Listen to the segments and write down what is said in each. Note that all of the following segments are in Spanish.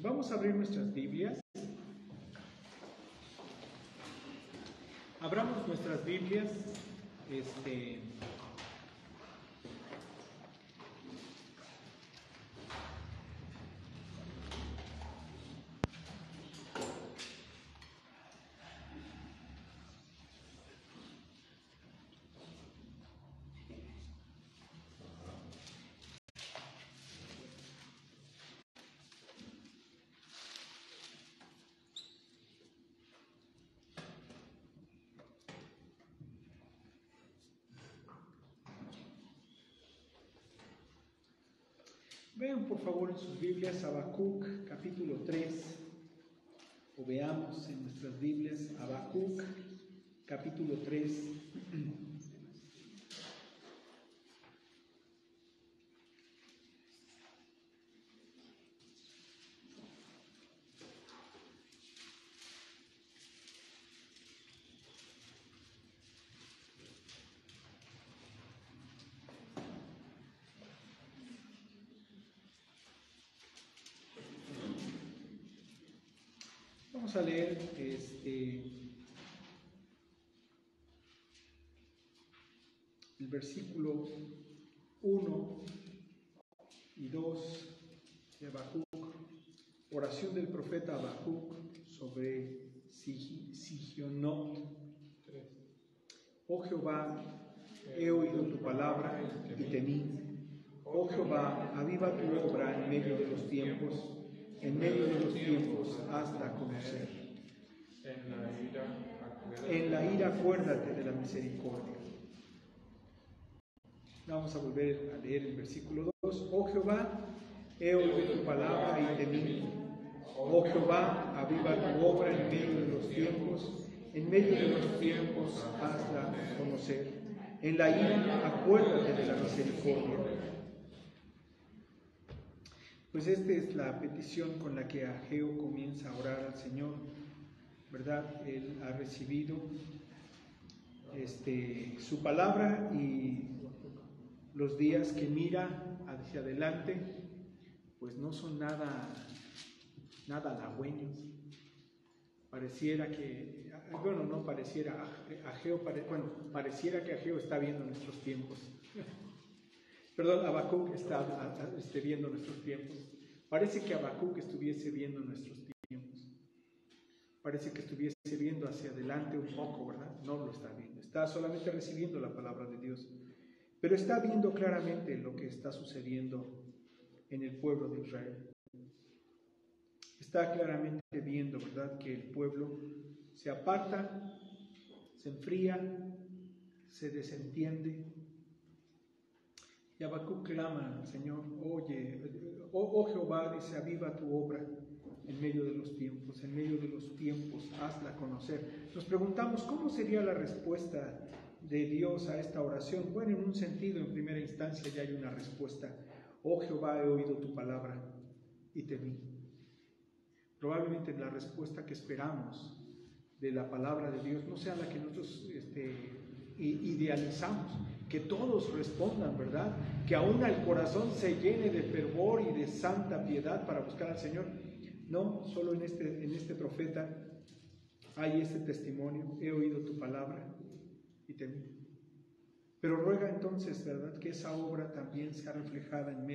Vamos a abrir nuestras Biblias. Abramos nuestras Biblias. Vean por favor en sus Biblias Habacuc capítulo 3, o veamos en nuestras Biblias Habacuc capítulo 3. Vamos a leer el versículo 1 y 2 de Habacuc, oración del profeta Habacuc sobre Sigionot. Oh Jehová, he oído tu palabra y temí. Oh Jehová, aviva tu obra en medio de los tiempos. En medio de los tiempos, hazla conocer. En la ira, acuérdate de la misericordia. Vamos a volver a leer el versículo 2. Oh Jehová, he oído tu palabra y temí. Oh Jehová, aviva tu obra en medio de los tiempos. En medio de los tiempos, hazla conocer. En la ira, acuérdate de la misericordia. Pues esta es la petición con la que Ageo comienza a orar al Señor, ¿verdad? Él ha recibido su palabra y los días que mira hacia adelante, pues no son nada halagüeños. Pareciera que, pareciera que Ageo está viendo nuestros tiempos. Perdón, Habacuc está viendo nuestros tiempos. Parece que Habacuc estuviese viendo nuestros tiempos. Parece que estuviese viendo hacia adelante un poco, ¿verdad? No lo está viendo. Está solamente recibiendo la palabra de Dios. Pero está viendo claramente lo que está sucediendo en el pueblo de Israel. Está claramente viendo, ¿verdad?, que el pueblo se aparta, se enfría, se desentiende. Y Habacuc clama al Señor, oye, oh Jehová, dice, aviva tu obra en medio de los tiempos, hazla conocer. Nos preguntamos, ¿cómo sería la respuesta de Dios a esta oración? Bueno, en un sentido, en primera instancia ya hay una respuesta. Oh Jehová, he oído tu palabra y temí. Probablemente la respuesta que esperamos de la palabra de Dios no sea la que nosotros idealizamos, que todos respondan, ¿verdad? Que aún el corazón se llene de fervor y de santa piedad para buscar al Señor. No, solo en este profeta hay este testimonio, he oído tu palabra y temí. Pero ruega entonces, ¿verdad?, que esa obra también sea reflejada en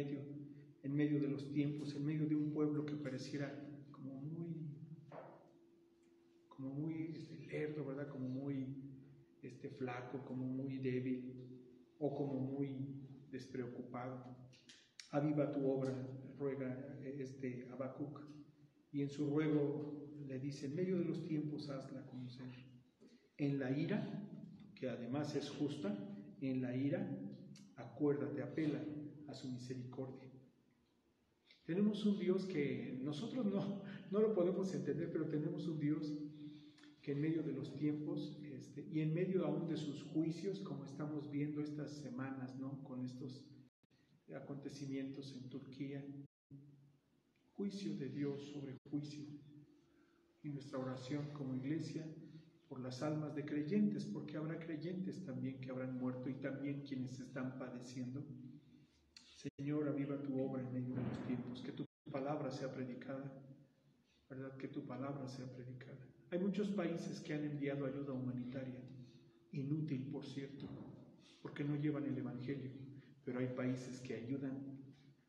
medio de los tiempos, en medio de un pueblo que pareciera como muy lerdo, ¿verdad?, como muy flaco, como muy débil o como muy despreocupado. Aviva tu obra, ruega Habacuc, y en su ruego le dice, en medio de los tiempos hazla conocer. En la ira, que además es justa, en la ira acuérdate, apela a su misericordia. Tenemos un Dios que nosotros no lo podemos entender, pero tenemos un Dios que en medio de los tiempos y en medio aún de sus juicios, como estamos viendo estas semanas, ¿no?, con estos acontecimientos en Turquía, juicio de Dios sobre juicio, y nuestra oración como iglesia por las almas de creyentes, porque habrá creyentes también que habrán muerto y también quienes están padeciendo. Señor, aviva tu obra en medio de los tiempos, que tu palabra sea predicada, ¿verdad? Que tu palabra sea predicada. Hay muchos países que han enviado ayuda humanitaria, inútil por cierto, porque no llevan el Evangelio, pero hay países que ayudan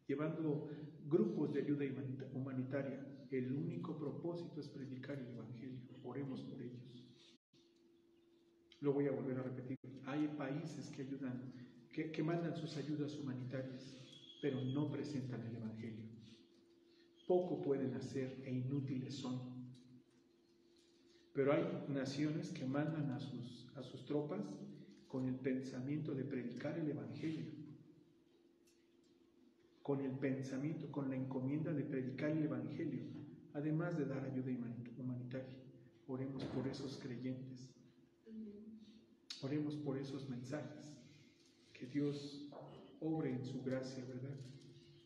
llevando grupos de ayuda humanitaria. El único propósito es predicar el Evangelio. Oremos por ellos. Lo voy a volver a repetir. Hay países que ayudan, que mandan sus ayudas humanitarias, pero no presentan el Evangelio. Poco pueden hacer e inútiles son. Pero hay naciones que mandan a sus tropas con el pensamiento de predicar el Evangelio, con el pensamiento, con la encomienda de predicar el Evangelio, además de dar ayuda humanitaria. Oremos por esos creyentes, oremos por esos mensajes, que Dios obre en su gracia, ¿verdad?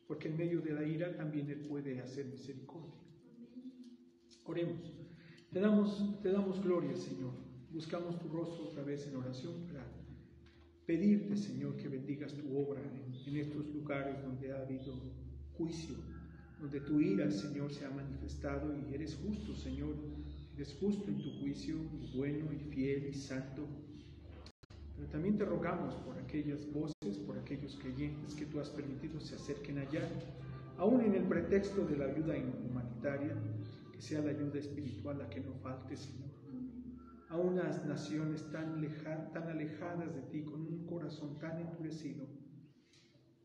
Porque en medio de la ira también Él puede hacer misericordia. Oremos. Te damos gloria, Señor. Buscamos tu rostro otra vez en oración para pedirte, Señor, que bendigas tu obra en estos lugares donde ha habido juicio, donde tu ira, Señor, se ha manifestado, y eres justo, Señor. Eres justo en tu juicio, y bueno, y fiel, y santo. Pero también te rogamos por aquellas voces, por aquellos creyentes que tú has permitido se acerquen allá, aún en el pretexto de la ayuda humanitaria, que sea la ayuda espiritual la que no falte, Señor. A unas naciones tan alejadas de ti, con un corazón tan endurecido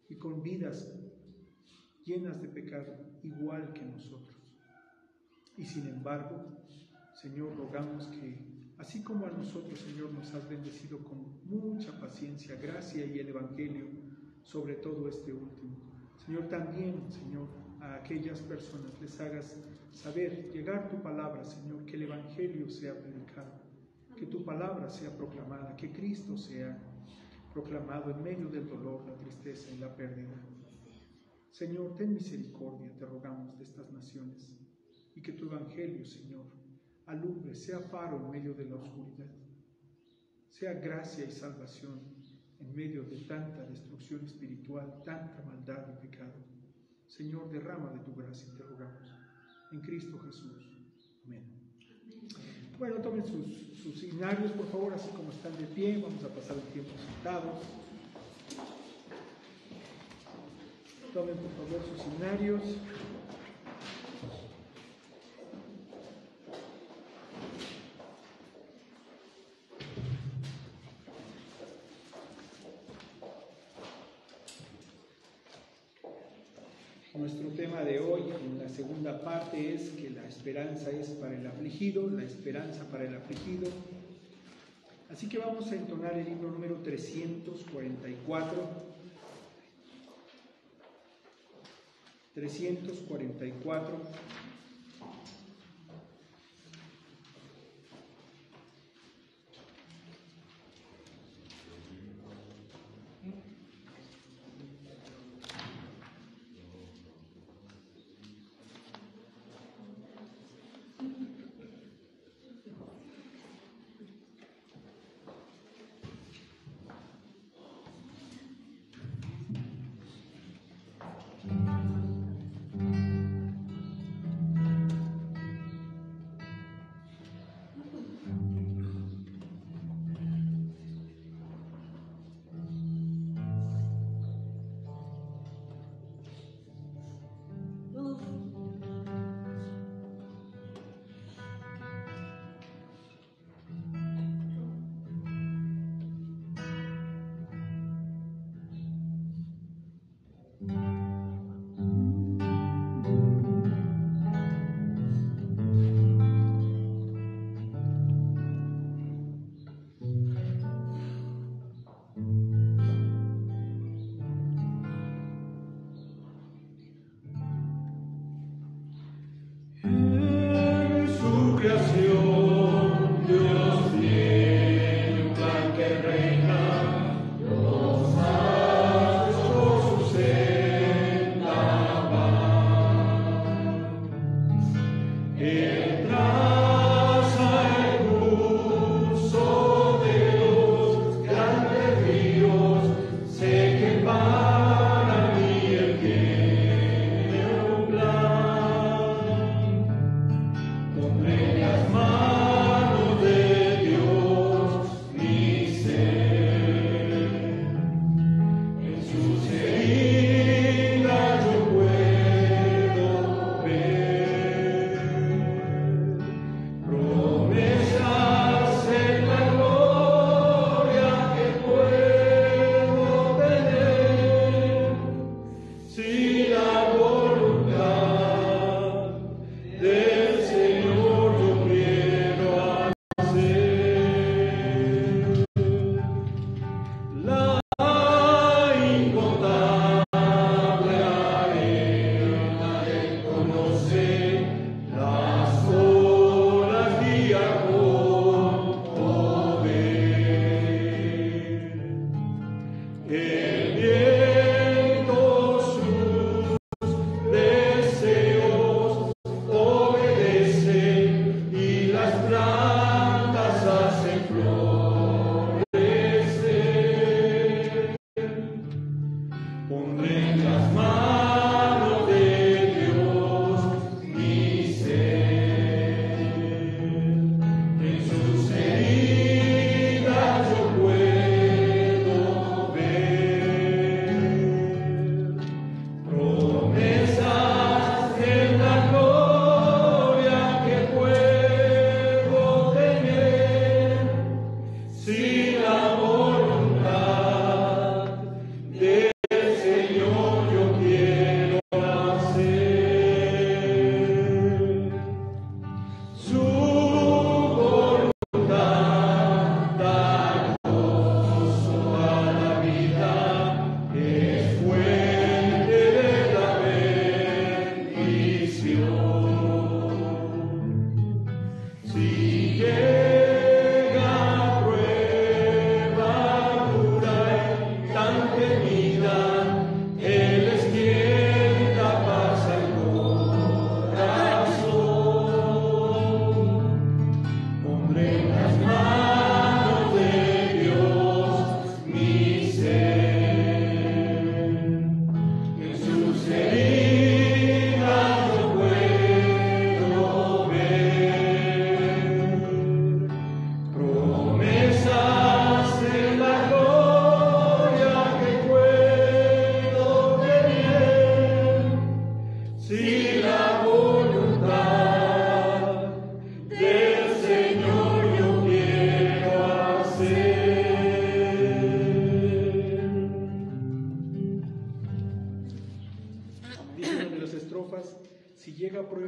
y con vidas llenas de pecado, igual que nosotros. Y sin embargo, Señor, rogamos que, así como a nosotros, Señor, nos has bendecido con mucha paciencia, gracia y el Evangelio, sobre todo este último, Señor, también, Señor, a aquellas personas les hagas saber, llegar tu palabra, Señor, que el Evangelio sea predicado, que tu palabra sea proclamada, que Cristo sea proclamado en medio del dolor, la tristeza y la pérdida. Señor, ten misericordia, te rogamos, de estas naciones, y que tu Evangelio, Señor, alumbre, sea faro en medio de la oscuridad, sea gracia y salvación en medio de tanta destrucción espiritual, tanta maldad y pecado. Señor, derrama de tu gracia, te rogamos, en Cristo Jesús. Amén. Bueno, tomen sus signarios, por favor, así como están de pie. Vamos a pasar el tiempo sentados. Tomen, por favor, sus signarios. Nuestro tema de hoy, en la segunda parte, es que la esperanza es para el afligido, la esperanza para el afligido. Así que vamos a entonar el himno número 344. 344.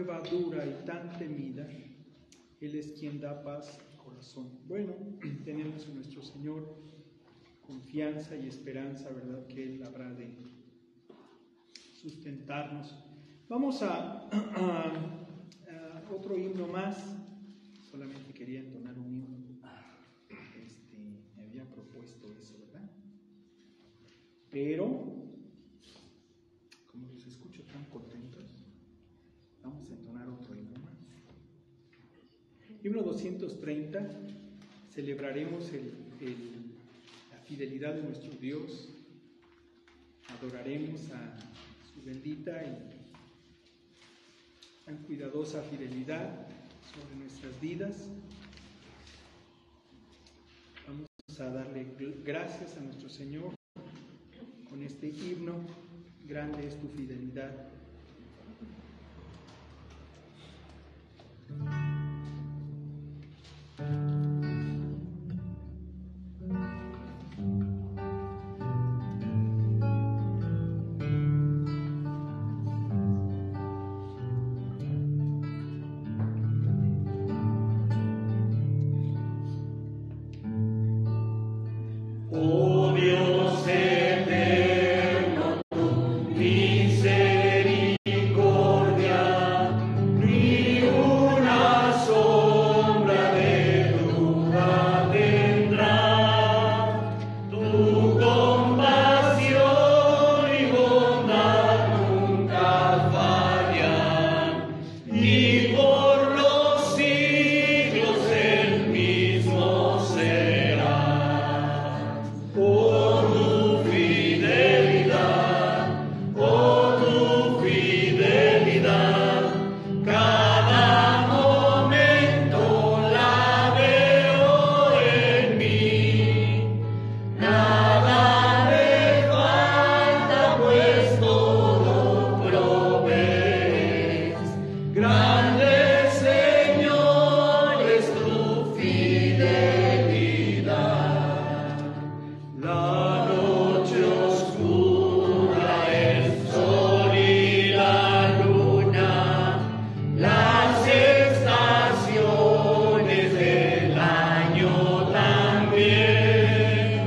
prueba dura y tan temida, Él es quien da paz al corazón. Bueno, tenemos en nuestro Señor confianza y esperanza, ¿verdad? Que Él habrá de sustentarnos. Vamos a otro himno más. Solamente quería entonar un himno. Me había propuesto eso, ¿verdad? Pero, como los escucho tan contentos, vamos a entonar otro himno más. Himno 230, celebraremos la fidelidad de nuestro Dios, adoraremos a su bendita y tan cuidadosa fidelidad sobre nuestras vidas. Vamos a darle gracias a nuestro Señor con este himno. Grande es tu fidelidad. Oh Dios eterno, tu misericordia, ni una sombra de duda tendrá. Tu compasión y bondad nunca fallan, y por los siglos el mismo será. Oh, tu fidelidad, cada momento la veo en mí. Nada me falta, pues todo provees. Grande, Señor, es tu fidelidad. La noche oscura, el sol y la luna, las estaciones del año también,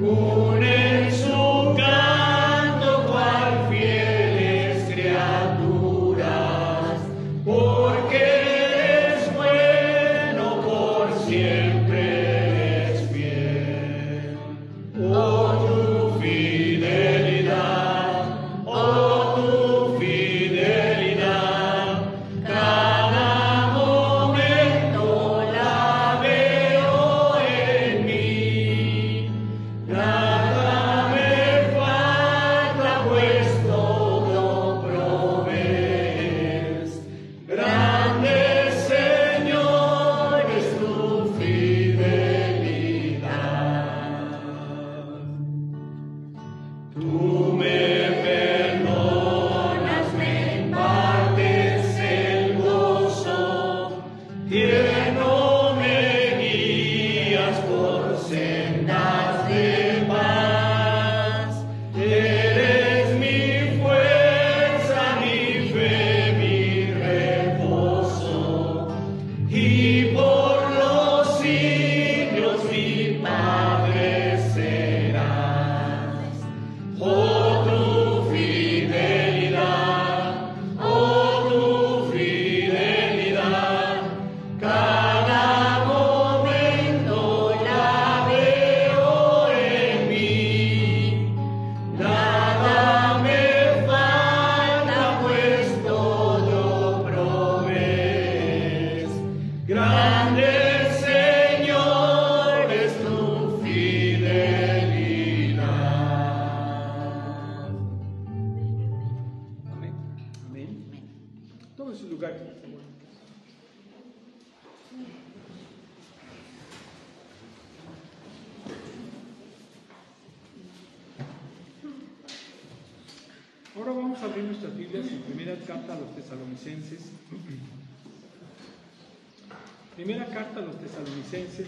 unen su canto cual fieles criaturas, porque eres bueno, por siempre eres fiel. Oh, tu fidelidad, cada momento la veo en mí. Nada me falta, pues todo provees. Grande, Señor, es tu fidelidad. Tú me perdonas, me impartes el gozo, tierno me guías por sendas de paz. Eres mi fuerza, mi fe, mi reposo, y por los siglos mi Padre serás. Oh, tu fidelidad, cada momento la veo en mí. Nada me falta, pues todo provees. Grande, Señor, es tu fidelidad. Amén. Amén. Tome su lugar. Ahora vamos a abrir nuestras Biblias en primera carta a los Tesalonicenses. Primera carta a los Tesalonicenses.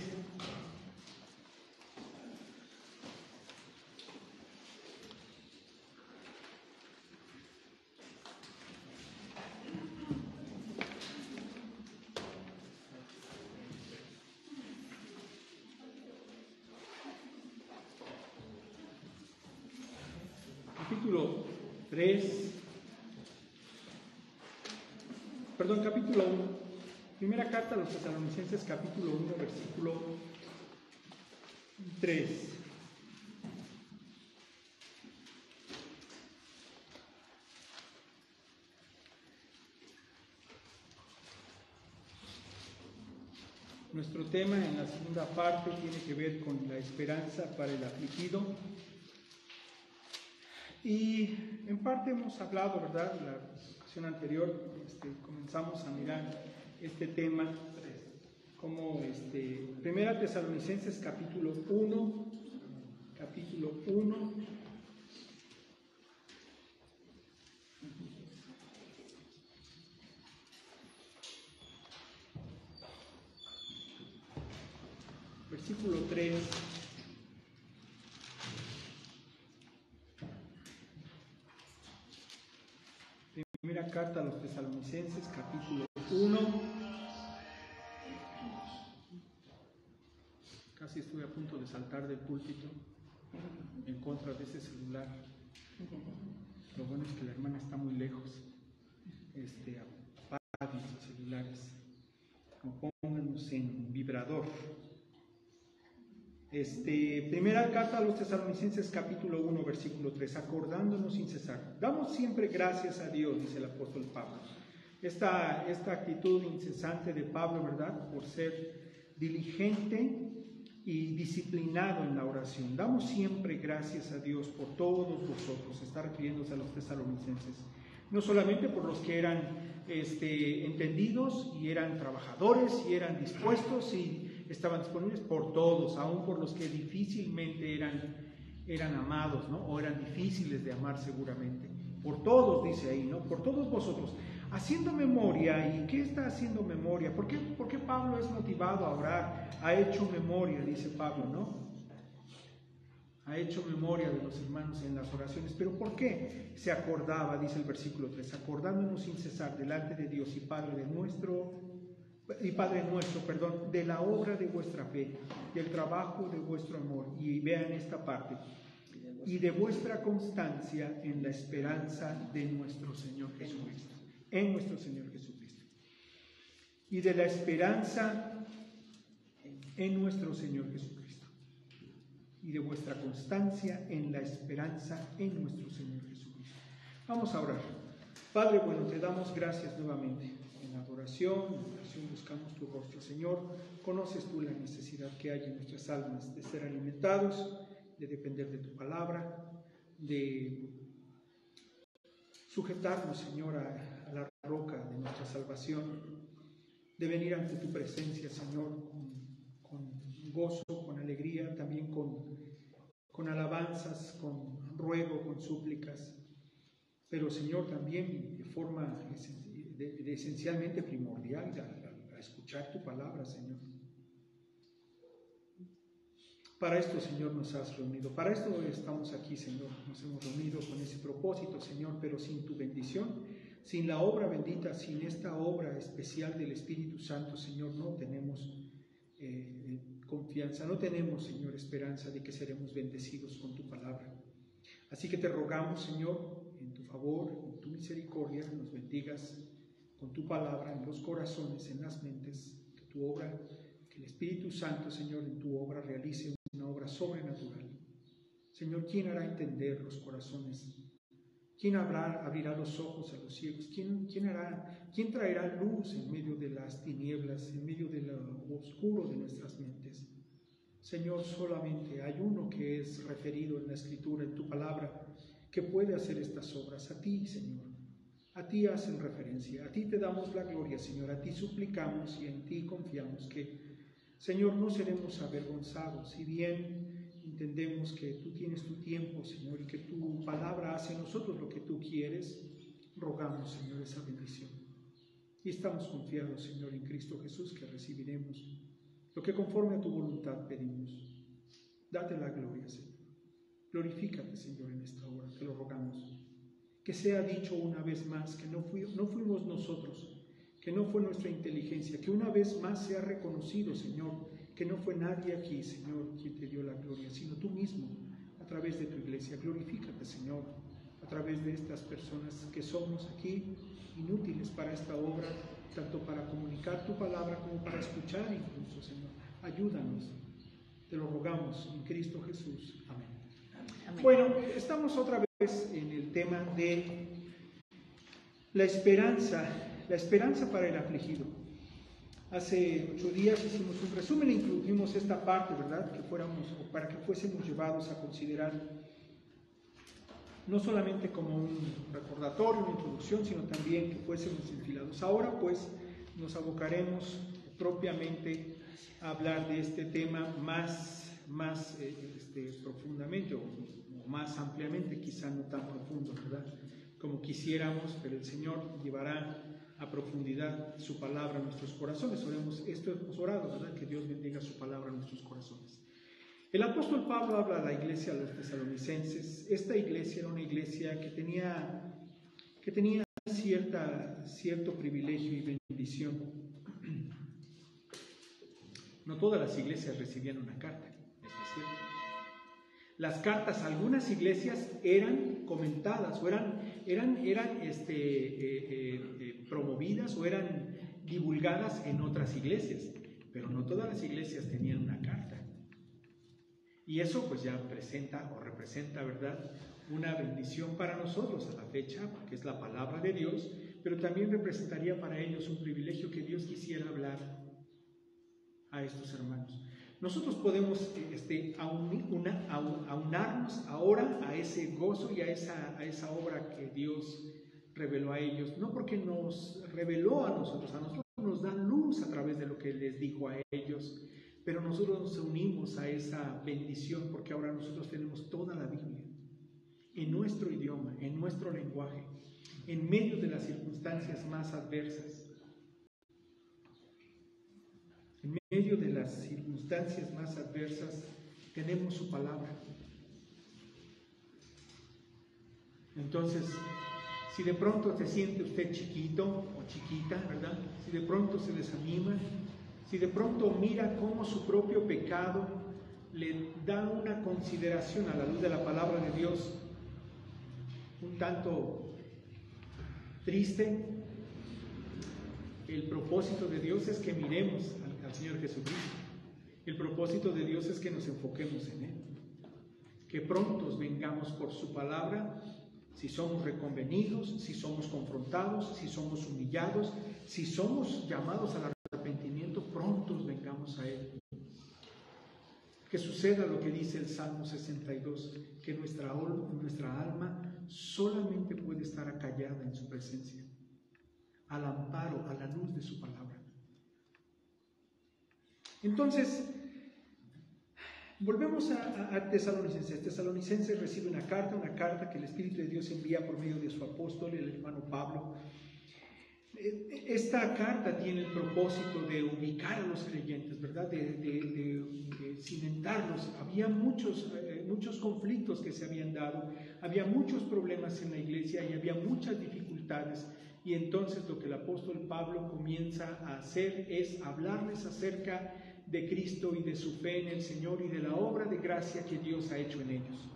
capítulo 1. Primera carta a los Tesalonicenses, capítulo 1, versículo 3. Nuestro tema en la segunda parte tiene que ver con la esperanza para el afligido. Y en parte hemos hablado, ¿verdad? La ocasión anterior comenzamos a mirar este tema como Primera Tesalonicenses capítulo 1, versículo 3. Primera carta a los Tesalonicenses, capítulo 1. Casi estuve a punto de saltar del púlpito en contra de ese celular. Lo bueno es que la hermana está muy lejos. Apaguen sus celulares o pónganlos en vibrador. Primera carta a los Tesalonicenses, capítulo 1, versículo 3, acordándonos sin cesar. Damos siempre gracias a Dios, dice el apóstol Pablo. Esta actitud incesante de Pablo, ¿verdad? Por ser diligente y disciplinado en la oración. Damos siempre gracias a Dios por todos vosotros, está refiriéndose a los tesalonicenses. No solamente por los que eran entendidos y eran trabajadores y eran dispuestos y estaban disponibles, por todos, aún por los que difícilmente eran amados, ¿no? O eran difíciles de amar seguramente. Por todos, dice ahí, ¿no? Por todos vosotros. Haciendo memoria. ¿Y qué está haciendo memoria? ¿Por qué Pablo es motivado a orar? Ha hecho memoria, dice Pablo, ¿no? Ha hecho memoria de los hermanos en las oraciones. ¿Pero por qué? Se acordaba, dice el versículo 3, acordándonos sin cesar delante de Dios y Padre nuestro, de la obra de vuestra fe, del trabajo de vuestro amor. Y vean esta parte. Y de vuestra constancia en la esperanza de nuestro Señor Jesucristo. En nuestro Señor Jesucristo. Y de la esperanza en nuestro Señor Jesucristo. Y de vuestra constancia en la esperanza en nuestro Señor Jesucristo. Vamos a orar. Padre, bueno, te damos gracias nuevamente. En adoración buscamos tu rostro, Señor. Conoces tú la necesidad que hay en nuestras almas de ser alimentados, de depender de tu palabra, de sujetarnos, Señor, a la roca de nuestra salvación, de venir ante tu presencia, Señor, con gozo, con alegría, también con alabanzas, con ruego, con súplicas, pero, Señor, también de forma esencialmente primordial a escuchar tu palabra, Señor. Para esto, Señor, nos has reunido. Para esto estamos aquí, Señor. Nos hemos reunido con ese propósito, Señor, pero sin tu bendición, sin la obra bendita, sin esta obra especial del Espíritu Santo, Señor, no tenemos confianza, no tenemos, Señor, esperanza de que seremos bendecidos con tu palabra. Así que te rogamos, Señor, en tu favor, en tu misericordia, nos bendigas con tu palabra en los corazones, en las mentes, que tu obra, que el Espíritu Santo, Señor, en tu obra realice una obra sobrenatural. Señor, ¿quién hará entender los corazones? ¿Quién abrirá los ojos a los ciegos? ¿Quién traerá luz en medio de las tinieblas, en medio de lo oscuro de nuestras mentes? Señor, solamente hay uno que es referido en la Escritura, en tu palabra, que puede hacer estas obras. A ti, Señor. A ti hacen referencia. A ti te damos la gloria, Señor. A ti suplicamos y en ti confiamos que, Señor, no seremos avergonzados. Si bien entendemos que tú tienes tu tiempo, Señor, y que tu palabra hace en nosotros lo que tú quieres, rogamos, Señor, esa bendición. Y estamos confiados, Señor, en Cristo Jesús, que recibiremos lo que conforme a tu voluntad pedimos. Date la gloria, Señor. Glorifícate, Señor, en esta hora, te lo rogamos. Que sea dicho una vez más que no fuimos nosotros, que no fue nuestra inteligencia, que una vez más sea reconocido, Señor, que no fue nadie aquí, Señor, quien te dio la gloria, sino tú mismo, a través de tu iglesia. Glorifícate, Señor, a través de estas personas que somos aquí inútiles para esta obra, tanto para comunicar tu palabra como para escuchar incluso, Señor. Ayúdanos, te lo rogamos en Cristo Jesús. Amén. Amén. Bueno, estamos otra vez en el tema de la esperanza para el afligido. Hace 8 días hicimos un resumen e incluimos esta parte, ¿verdad? Para que fuésemos llevados a considerar no solamente como un recordatorio, una introducción, sino también que fuésemos enfilados. Ahora pues nos abocaremos propiamente a hablar de este tema más profundamente o más ampliamente, quizá no tan profundo, ¿verdad? Como quisiéramos, pero el Señor llevará a profundidad su palabra a nuestros corazones. Oremos, esto hemos orado, ¿verdad? Que Dios bendiga su palabra a nuestros corazones. El apóstol Pablo habla a la iglesia de los tesalonicenses. Esta iglesia era una iglesia que tenía cierto privilegio y bendición. No todas las iglesias recibían una carta, eso es cierto. Las cartas a algunas iglesias eran comentadas o eran promovidas o eran divulgadas en otras iglesias, pero no todas las iglesias tenían una carta. Y eso pues ya representa, ¿verdad?, una bendición para nosotros a la fecha, porque es la palabra de Dios, pero también representaría para ellos un privilegio que Dios quisiera hablar a estos hermanos. Nosotros podemos aunarnos ahora a ese gozo y a esa obra que Dios reveló a ellos, no porque nos reveló a nosotros nos da luz a través de lo que les dijo a ellos, pero nosotros nos unimos a esa bendición porque ahora nosotros tenemos toda la Biblia en nuestro idioma, en nuestro lenguaje, en medio de las circunstancias más adversas. En medio de las circunstancias más adversas tenemos su palabra. Entonces, si de pronto se siente usted chiquito o chiquita, ¿verdad? Si de pronto se desanima, si de pronto mira cómo su propio pecado le da una consideración a la luz de la palabra de Dios un tanto triste, el propósito de Dios es que miremos al Señor Jesucristo. El propósito de Dios es que nos enfoquemos en Él, que prontos vengamos por su palabra, si somos reconvenidos, si somos confrontados, si somos humillados, si somos llamados al arrepentimiento, prontos vengamos a Él. Que suceda lo que dice el Salmo 62, que nuestra alma solamente puede estar acallada en su presencia, al amparo, a la luz de su palabra. Entonces, volvemos a Tesalonicenses. Tesalonicenses recibe una carta que el Espíritu de Dios envía por medio de su apóstol, el hermano Pablo. Esta carta tiene el propósito de ubicar a los creyentes, ¿verdad? De cimentarlos. Había muchos conflictos que se habían dado, había muchos problemas en la iglesia y había muchas dificultades. Y entonces lo que el apóstol Pablo comienza a hacer es hablarles acerca de Cristo y de su fe en el Señor y de la obra de gracia que Dios ha hecho en ellos.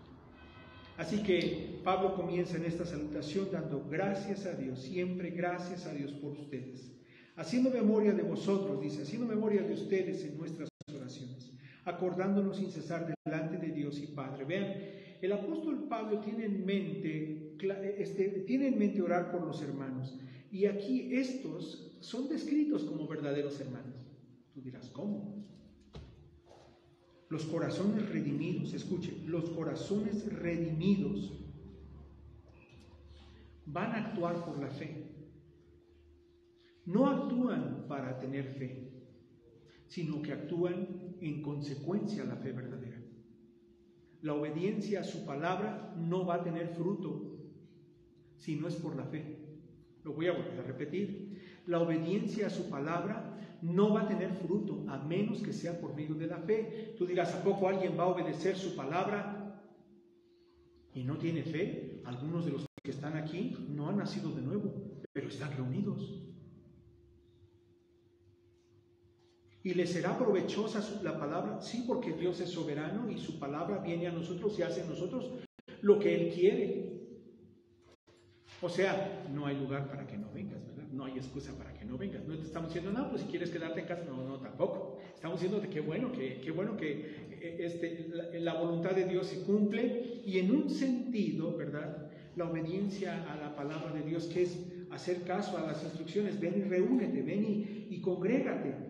Así que Pablo comienza en esta salutación dando gracias a Dios, siempre gracias a Dios por ustedes, haciendo memoria de vosotros, dice, haciendo memoria de ustedes en nuestras oraciones, acordándonos sin cesar delante de Dios y Padre. Vean, el apóstol Pablo tiene en mente orar por los hermanos, y aquí estos son descritos como verdaderos hermanos. Tú dirás, ¿cómo? Los corazones redimidos, escuche, los corazones redimidos van a actuar por la fe. No actúan para tener fe, sino que actúan en consecuencia a la fe verdadera. La obediencia a su palabra no va a tener fruto si no es por la fe. Lo voy a volver a repetir. La obediencia a su palabra no va a tener fruto a menos que sea por medio de la fe. Tú dirás, ¿a poco alguien va a obedecer su palabra y no tiene fe? Algunos de los que están aquí no han nacido de nuevo, pero están reunidos. ¿Y les será provechosa la palabra? Sí, porque Dios es soberano y su palabra viene a nosotros y hace en nosotros lo que Él quiere. O sea, no hay lugar para que no vengas, ¿verdad? No hay excusa para que no vengas. No te estamos diciendo, no, pues si quieres quedarte en casa, no, tampoco. Estamos diciendo que qué bueno que la voluntad de Dios se cumple, y en un sentido, ¿verdad? La obediencia a la palabra de Dios, que es hacer caso a las instrucciones, ven y reúnete, ven y congrégate.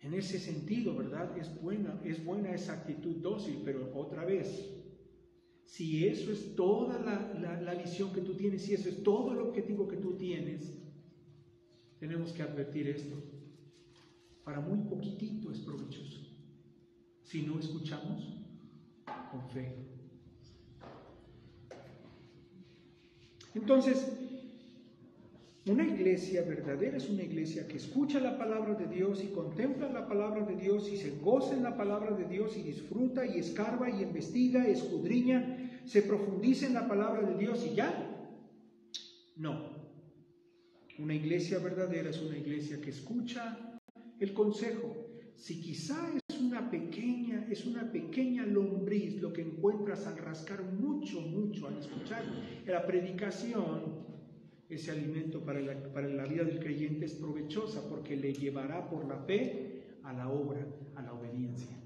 En ese sentido, ¿verdad? Es buena esa actitud dócil, pero otra vez, si eso es toda la visión que tú tienes, si eso es todo el objetivo que tú tienes, tenemos que advertir esto. Para muy poquitito es provechoso, si no escuchamos con fe. Entonces, una iglesia verdadera es una iglesia que escucha la palabra de Dios y contempla la palabra de Dios y se goza en la palabra de Dios y disfruta y escarba y investiga, escudriña, se profundiza en la palabra de Dios y ya. No. Una iglesia verdadera es una iglesia que escucha el consejo. Si quizá es una pequeña lombriz lo que encuentras al rascar mucho al escuchar la predicación, ese alimento para la vida del creyente es provechosa, porque le llevará por la fe a la obra, a la obediencia.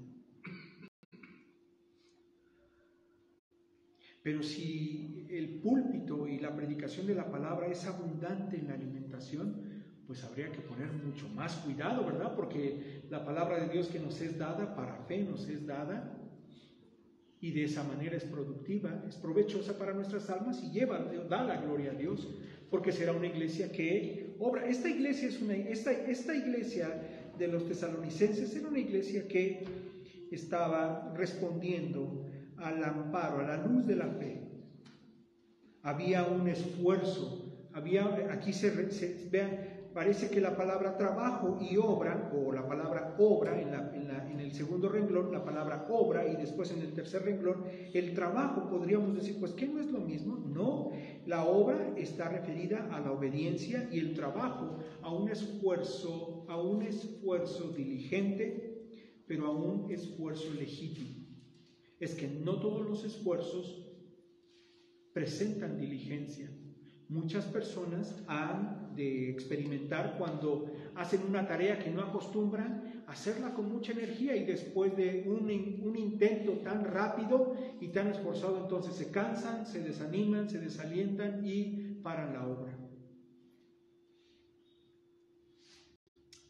Pero si el púlpito y la predicación de la palabra es abundante en la alimentación, pues habría que poner mucho más cuidado, ¿verdad? Porque la palabra de Dios que nos es dada para fe, nos es dada, y de esa manera es productiva, es provechosa para nuestras almas y da la gloria a Dios, porque será una iglesia que obra. Esta iglesia de los tesalonicenses era una iglesia que estaba respondiendo al amparo, a la luz de la fe. Había un esfuerzo, vean, parece que la palabra trabajo y obra, o la palabra obra en el segundo renglón, la palabra obra, y después en el tercer renglón, el trabajo, podríamos decir, pues que no es lo mismo. No, la obra está referida a la obediencia y el trabajo a un esfuerzo diligente, pero a un esfuerzo legítimo. Es que no todos los esfuerzos presentan diligencia. Muchas personas han de experimentar cuando hacen una tarea que no acostumbran hacerla con mucha energía, y después de un intento tan rápido y tan esforzado, entonces se cansan, se desaniman, se desalientan y paran la obra.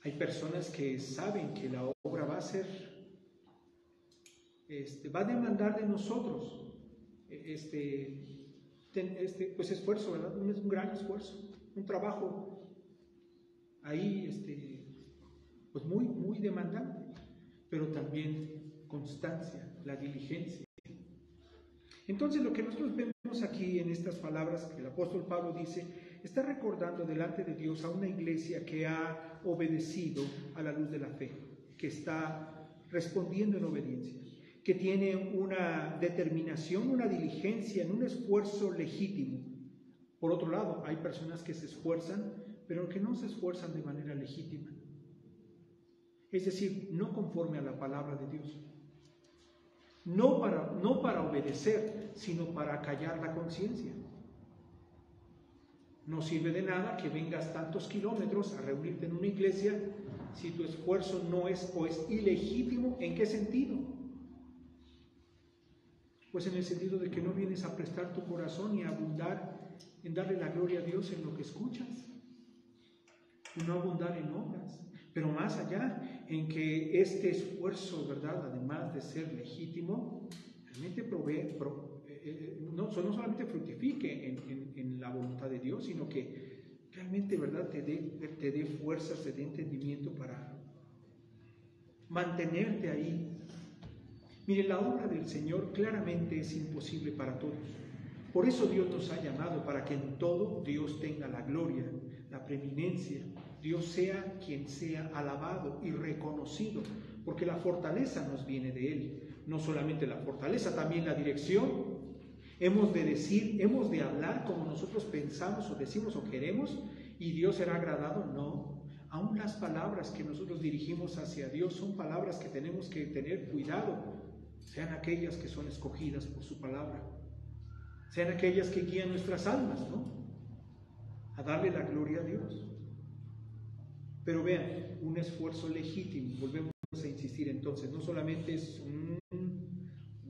Hay personas que saben que la obra va a demandar de nosotros pues esfuerzo, ¿verdad? Un gran esfuerzo, un trabajo ahí pues muy demandante, pero también constancia, la diligencia. Entonces, lo que nosotros vemos aquí en estas palabras que el apóstol Pablo dice, está recordando delante de Dios a una iglesia que ha obedecido a la luz de la fe, que está respondiendo en obediencia, que tiene una determinación, una diligencia, en un esfuerzo legítimo. Por otro lado, hay personas que se esfuerzan, pero que no se esfuerzan de manera legítima. Es decir, no conforme a la palabra de Dios. No para obedecer, sino para acallar la conciencia. No sirve de nada que vengas tantos kilómetros a reunirte en una iglesia si tu esfuerzo no es o es ilegítimo. ¿En qué sentido? Pues en el sentido de que no vienes a prestar tu corazón y a abundar en darle la gloria a Dios en lo que escuchas, y no abundar en obras. Pero más allá, en que este esfuerzo, ¿verdad?, además de ser legítimo, realmente no solamente fructifique en la voluntad de Dios, sino que realmente, ¿verdad?, te dé fuerzas, te dé entendimiento para mantenerte ahí. Mire, la obra del Señor claramente es imposible para todos. Por eso Dios nos ha llamado, para que en todo Dios tenga la gloria, la preeminencia. Dios sea quien sea alabado y reconocido, porque la fortaleza nos viene de Él. No solamente la fortaleza, también la dirección. Hemos de hablar como nosotros pensamos o decimos o queremos, y Dios será agradado. No, aún las palabras que nosotros dirigimos hacia Dios son palabras que tenemos que tener cuidado, sean aquellas que son escogidas por su palabra. sean aquellas que guían nuestras almas, ¿no? A darle la gloria a Dios. Pero vean, un esfuerzo legítimo, volvemos a insistir entonces, no solamente es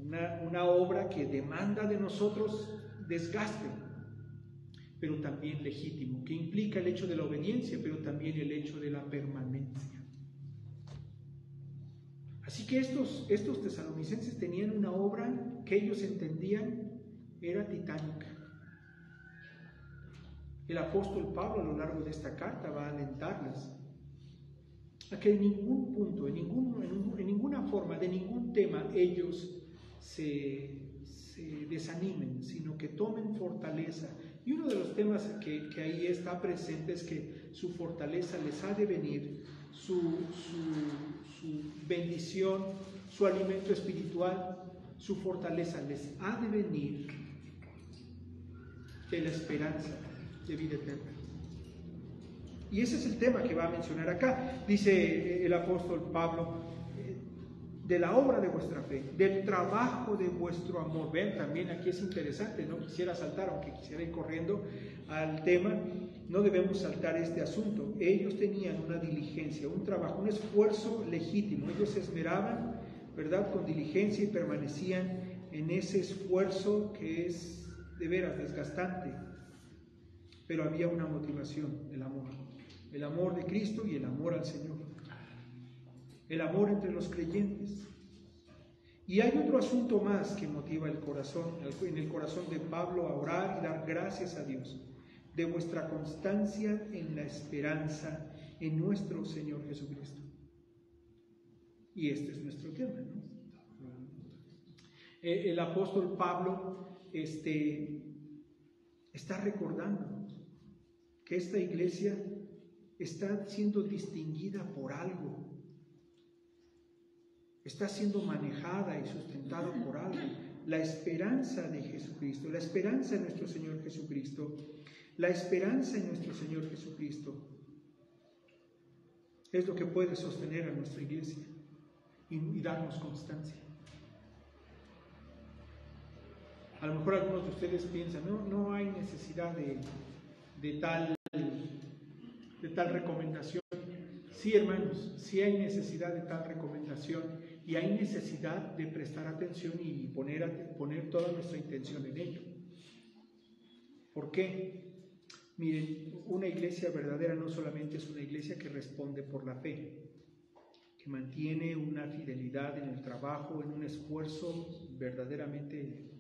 una obra que demanda de nosotros desgaste, pero también legítimo, que implica el hecho de la obediencia, pero también el hecho de la permanencia. Así que estos tesalonicenses tenían una obra que ellos entendían era titánica. El apóstol Pablo a lo largo de esta carta va a alentarles a que en ningún punto, en ninguna forma, de ningún tema ellos se desanimen, sino que tomen fortaleza. Y uno de los temas que ahí está presente es que su fortaleza les ha de venir, su bendición, su alimento espiritual, su fortaleza les ha de venir de la esperanza de vida eterna. Y ese es el tema que va a mencionar acá. Dice el apóstol Pablo, de la obra de vuestra fe, del trabajo de vuestro amor. Vean, también aquí es interesante, no quisiera saltar, aunque quisiera ir corriendo al tema, no debemos saltar este asunto. Ellos tenían una diligencia, un trabajo, un esfuerzo legítimo. Ellos se esmeraban, ¿verdad?, con diligencia y permanecían en ese esfuerzo que es de veras desgastante. Pero había una motivación, el amor de Cristo y el amor al Señor. El amor entre los creyentes. Y hay otro asunto más que motiva el corazón, en el corazón de Pablo, a orar y dar gracias a Dios, de vuestra constancia en la esperanza en nuestro Señor Jesucristo. Y este es nuestro tema, ¿no? El apóstol Pablo está recordando que esta iglesia está siendo distinguida por algo. Está siendo manejada y sustentada por algo. La esperanza de Jesucristo, la esperanza en nuestro Señor Jesucristo, la esperanza en nuestro Señor Jesucristo es lo que puede sostener a nuestra iglesia y darnos constancia. A lo mejor algunos de ustedes piensan, no hay necesidad de tal recomendación. Sí, hermanos, sí hay necesidad de tal recomendación y hay necesidad de prestar atención y poner toda nuestra intención en ello. ¿Por qué? Miren, una iglesia verdadera no solamente es una iglesia que responde por la fe, que mantiene una fidelidad en el trabajo, en un esfuerzo verdaderamente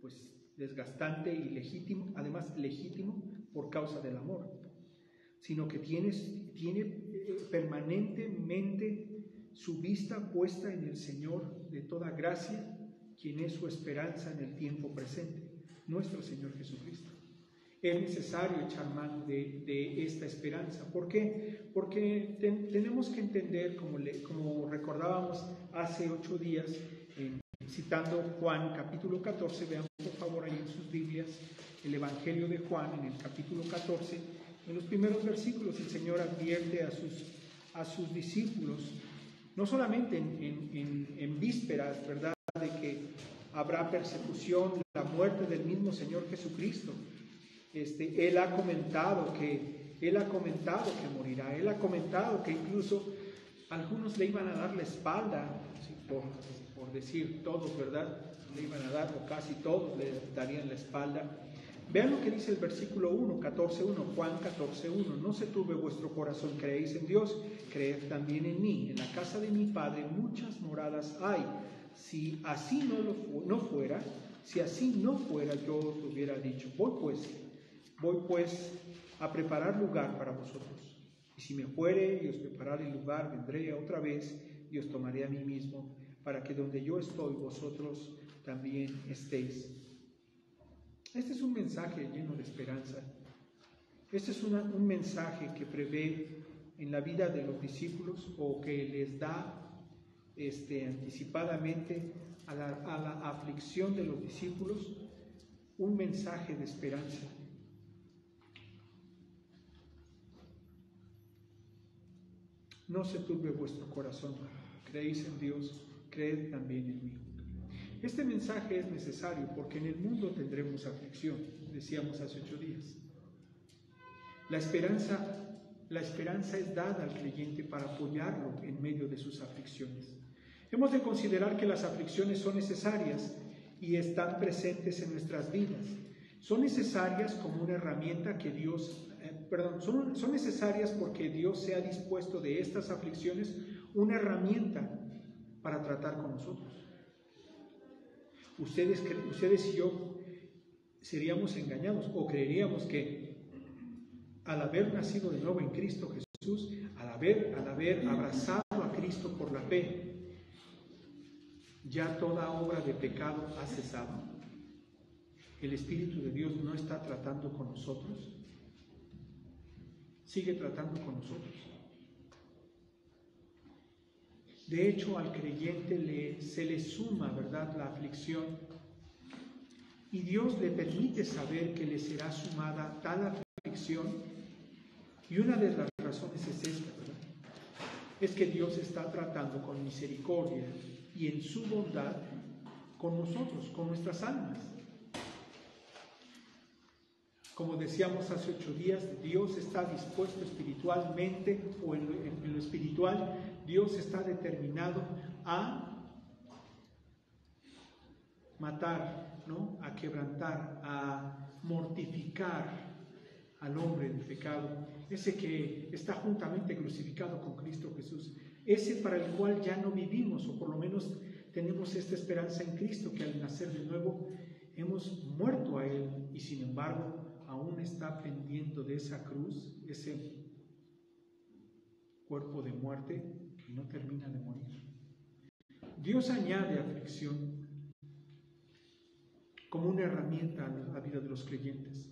pues desgastante y legítimo, además legítimo por causa del amor, sino que tiene permanentemente su vista puesta en el Señor de toda gracia, quien es su esperanza en el tiempo presente, nuestro Señor Jesucristo. Es necesario echar mano de esta esperanza. ¿Por qué? Porque tenemos que entender, como recordábamos hace 8 días, citando Juan capítulo 14, vean por favor ahí en sus Biblias, el Evangelio de Juan en el capítulo 14, en los primeros versículos el Señor advierte a sus discípulos, no solamente en vísperas, ¿verdad?, de que habrá persecución, la muerte del mismo Señor Jesucristo. Él ha comentado que morirá, Él ha comentado que incluso algunos le iban a dar la espalda, ¿sí?, por decir todos, ¿verdad?, le iban a dar, o casi todos le darían la espalda. Vean lo que dice el versículo 1, 14.1, Juan 14.1, no se turbe vuestro corazón, creéis en Dios, creed también en mí, en la casa de mi Padre muchas moradas hay, si así no fuera, yo os hubiera dicho, voy pues a preparar lugar para vosotros, y si me fuere y os prepararé el lugar, vendré otra vez y os tomaré a mí mismo, para que donde yo estoy, vosotros también estéis. Este es un mensaje lleno de esperanza. Este es un mensaje que prevé en la vida de los discípulos, o que les da anticipadamente a la aflicción de los discípulos un mensaje de esperanza. No se turbe vuestro corazón, creéis en Dios, creed también en mí. Este mensaje es necesario porque en el mundo tendremos aflicción, decíamos hace 8 días. La esperanza es dada al creyente para apoyarlo en medio de sus aflicciones. Hemos de considerar que las aflicciones son necesarias y están presentes en nuestras vidas. Son necesarias como una herramienta que son necesarias porque Dios se ha dispuesto de estas aflicciones una herramienta para tratar con nosotros. Ustedes y yo seríamos engañados o creeríamos que al haber nacido de nuevo en Cristo Jesús, al haber abrazado a Cristo por la fe, ya toda obra de pecado ha cesado. El Espíritu de Dios no está tratando con nosotros, sigue tratando con nosotros. De hecho, al creyente se le suma, ¿verdad?, la aflicción, y Dios le permite saber que le será sumada tal aflicción, y una de las razones es esta, ¿verdad? Es que Dios está tratando con misericordia y en su bondad con nosotros, con nuestras almas. Como decíamos hace 8 días, Dios está dispuesto espiritualmente, o en lo espiritual, Dios está determinado a matar, ¿no?, a quebrantar, a mortificar al hombre del pecado, ese que está juntamente crucificado con Cristo Jesús, ese para el cual ya no vivimos, o por lo menos tenemos esta esperanza en Cristo, que al nacer de nuevo hemos muerto a Él, y sin embargo aún está pendiendo de esa cruz, ese cuerpo de muerte que no termina de morir. Dios añade aflicción como una herramienta a la vida de los creyentes.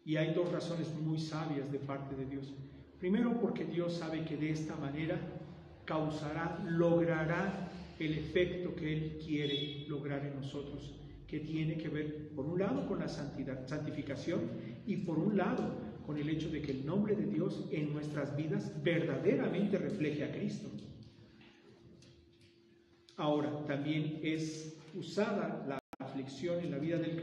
Y hay 2 razones muy sabias de parte de Dios. Primero, porque Dios sabe que de esta manera logrará el efecto que Él quiere lograr en nosotros, que tiene que ver, por un lado, con la santificación, y por un lado, con el hecho de que el nombre de Dios en nuestras vidas verdaderamente refleje a Cristo. Ahora, también es usada la aflicción en la vida del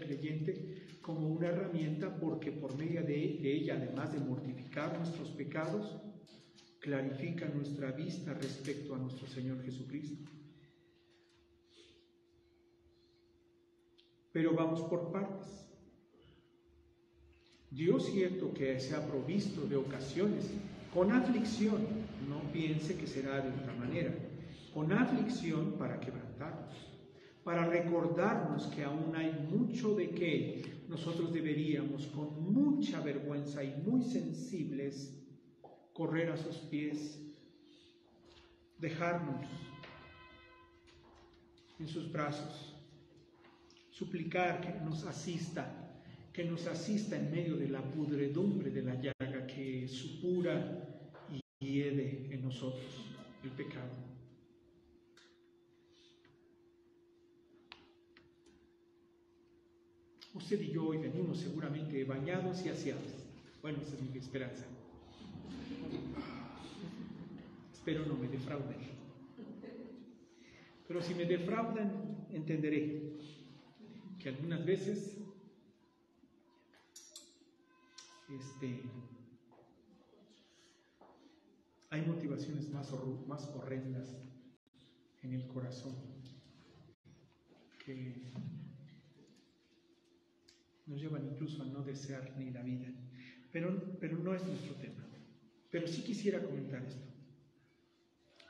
creyente, como una herramienta, porque por medio de ella, además de mortificar nuestros pecados, clarifica nuestra vista respecto a nuestro Señor Jesucristo. Pero vamos por partes. Dios, cierto que se ha provisto de ocasiones con aflicción, no piense que será de otra manera, con aflicción para quebrantarnos, para recordarnos que aún hay mucho de que nosotros deberíamos, con mucha vergüenza y muy sensibles, correr a sus pies, dejarnos en sus brazos, suplicar que nos asista en medio de la pudredumbre de la llaga que supura y hiede en nosotros el pecado. Usted y yo hoy venimos seguramente bañados y aseados. Bueno, esa es mi esperanza. Espero no me defrauden. Pero si me defraudan, entenderé que algunas veces hay motivaciones más horrendas en el corazón que nos llevan incluso a no desear ni la vida. Pero no es nuestro tema. Pero sí quisiera comentar esto.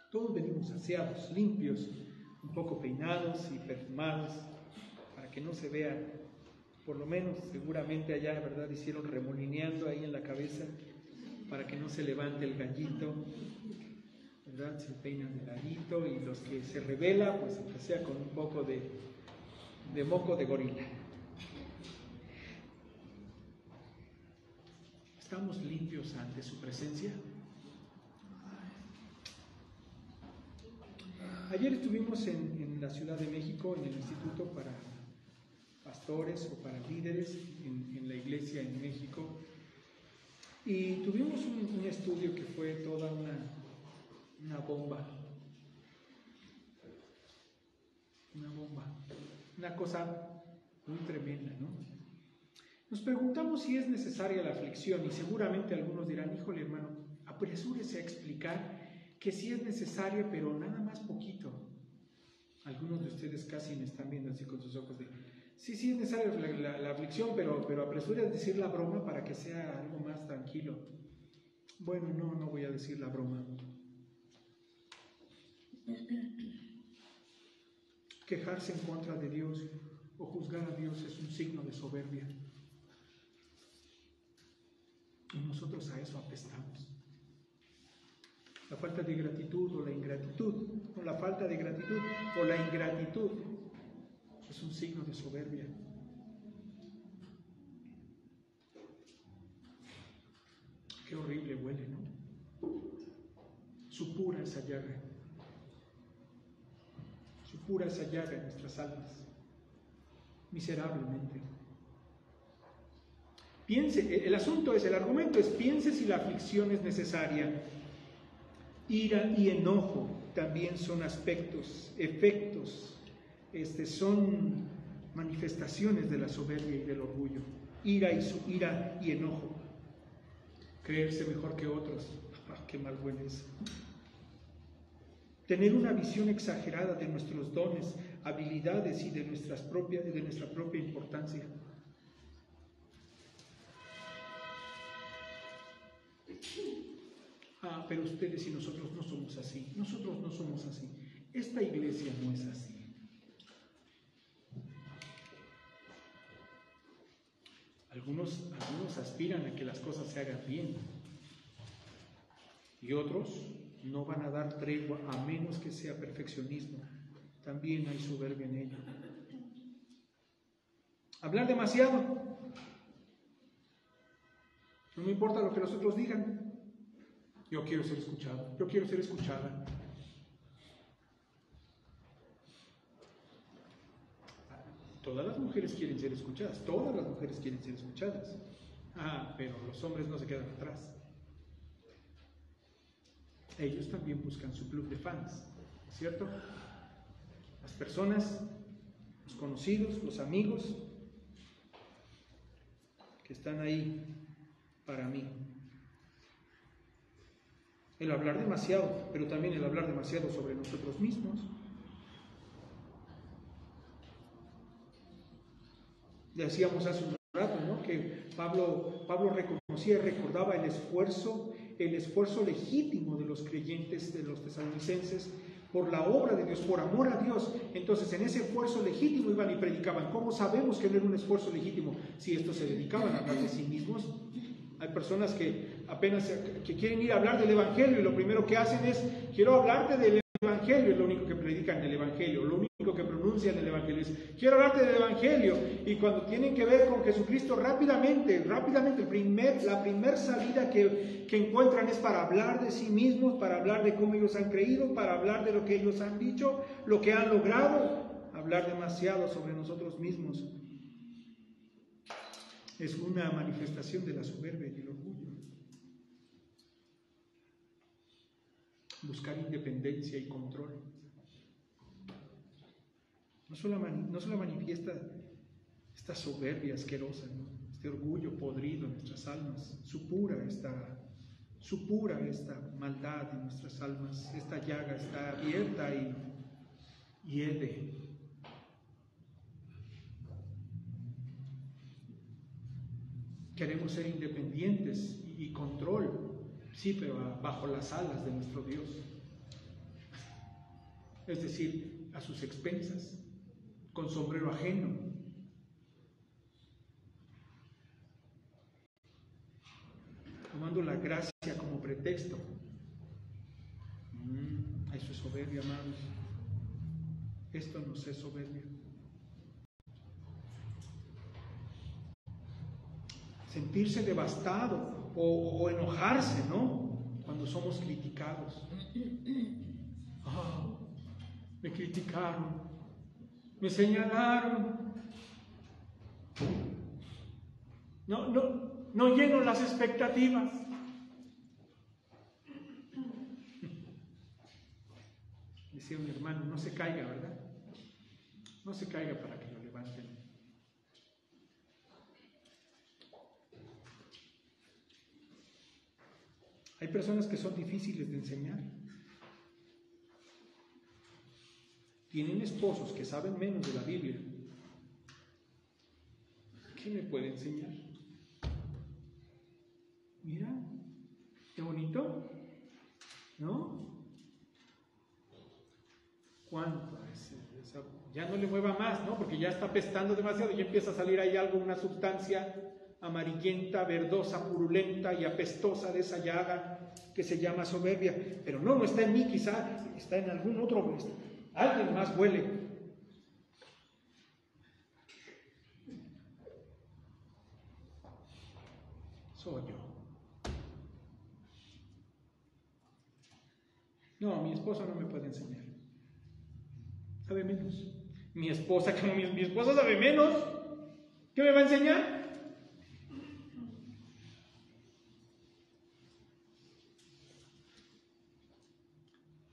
Todos venimos aseados, limpios, un poco peinados y perfumados, para que no se vea, por lo menos seguramente allá, ¿verdad?, hicieron remolineando ahí en la cabeza, para que no se levante el gallito, ¿verdad? Se peinan de ladito, y los que se revela, pues aunque sea con un poco de moco de gorila. ¿Estamos limpios ante su presencia? Ayer estuvimos en la Ciudad de México, en el Instituto para Pastores o para Líderes en la iglesia en México, y tuvimos un estudio que fue toda una bomba, Una cosa muy tremenda, ¿no? Nos preguntamos si es necesaria la aflicción y seguramente algunos dirán, híjole hermano, apresúrese a explicar que sí es necesaria, pero nada más poquito. Algunos de ustedes casi me están viendo así con sus ojos de, sí es necesaria la aflicción, pero apresúrese a decir la broma para que sea algo más tranquilo. Bueno, no voy a decir la broma. Quejarse en contra de Dios o juzgar a Dios es un signo de soberbia. Y nosotros a eso apestamos. La falta de gratitud o la ingratitud, o la falta de gratitud o la ingratitud es un signo de soberbia. Qué horrible huele, ¿no? Supura esa llaga. Supura esa llaga en nuestras almas. Miserablemente. Piense, el argumento es, piense si la aflicción es necesaria. Ira y enojo también son efectos, son manifestaciones de la soberbia y del orgullo. Ira y enojo. Creerse mejor que otros. Qué mal huele eso. Tener una visión exagerada de nuestros dones, habilidades y de nuestra propia importancia. Pero ustedes y nosotros no somos así. Nosotros no somos así. Esta iglesia no es así. Algunos aspiran a que las cosas se hagan bien. Y otros no van a dar tregua a menos que sea perfeccionismo. También hay soberbia en ello. Hablar demasiado. No me importa lo que los otros digan. Yo quiero ser escuchado. Yo quiero ser escuchada. Todas las mujeres quieren ser escuchadas. Todas las mujeres quieren ser escuchadas. Pero los hombres no se quedan atrás. Ellos también buscan su club de fans, ¿cierto? Las personas, los conocidos, los amigos que están ahí para mí. El hablar demasiado, pero también el hablar demasiado sobre nosotros mismos. Decíamos hace un rato, ¿no? Que Pablo reconocía y recordaba el esfuerzo legítimo de los creyentes, de los tesalonicenses, por la obra de Dios, por amor a Dios. Entonces, en ese esfuerzo legítimo iban y predicaban. ¿Cómo sabemos que no era un esfuerzo legítimo? Si estos se dedicaban a hablar de sí mismos. Hay personas que quieren ir a hablar del Evangelio y lo primero que hacen es, quiero hablarte del Evangelio, es lo único que predican del Evangelio, lo único que pronuncian del Evangelio es, quiero hablarte del Evangelio, y cuando tienen que ver con Jesucristo, rápidamente, la primer salida que encuentran es para hablar de sí mismos, para hablar de cómo ellos han creído, para hablar de lo que ellos han dicho, lo que han logrado, hablar demasiado sobre nosotros mismos. Es una manifestación de la soberbia y del orgullo. Buscar independencia y control. No solo manifiesta esta soberbia asquerosa, ¿no? Este orgullo podrido en nuestras almas, supura esta maldad en nuestras almas. Esta llaga está abierta y hiede. Queremos ser independientes y control, sí, pero bajo las alas de nuestro Dios. Es decir, a sus expensas, con sombrero ajeno. Tomando la gracia como pretexto. Eso es soberbia, amados. Esto no es soberbia. Sentirse devastado o enojarse, ¿no? Cuando somos criticados. Me criticaron, me señalaron. No lleno las expectativas. Decía un hermano, no se caiga, ¿verdad? No se caiga para que lo levanten. Hay personas que son difíciles de enseñar. Tienen esposos que saben menos de la Biblia. ¿Qué me puede enseñar? Mira, qué bonito, ¿no? ¿Cuánto es? Ya no le mueva más, ¿no? Porque ya está apestando demasiado y empieza a salir ahí algo, una sustancia amarillenta, verdosa, purulenta y apestosa de esa llaga que se llama soberbia. Pero no está en mí, quizá está en algún otro, alguien más huele. Soy yo. No, mi esposa no me puede enseñar. Sabe menos. Mi esposa, como mi esposa sabe menos, ¿qué me va a enseñar?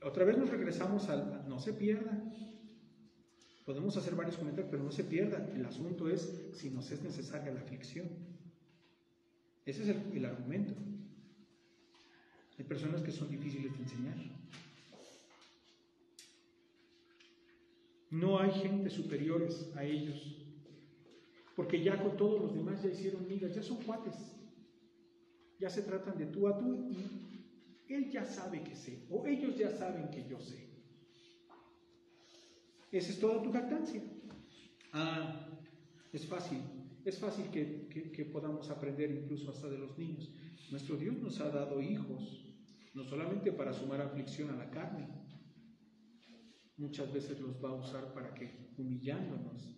Otra vez nos regresamos al no se pierda. Podemos hacer varios comentarios, pero no se pierda. El asunto es si nos es necesaria la aflicción. Ese es el argumento. Hay personas que son difíciles de enseñar. No hay gente superiores a ellos, porque ya con todos los demás ya hicieron migas, ya son cuates, ya se tratan de tú a tú y él ya sabe que sé, o ellos ya saben que yo sé. Esa es toda tu jactancia. Es fácil que podamos aprender incluso hasta de los niños. Nuestro Dios nos ha dado hijos, no solamente para sumar aflicción a la carne, muchas veces los va a usar para que, humillándonos,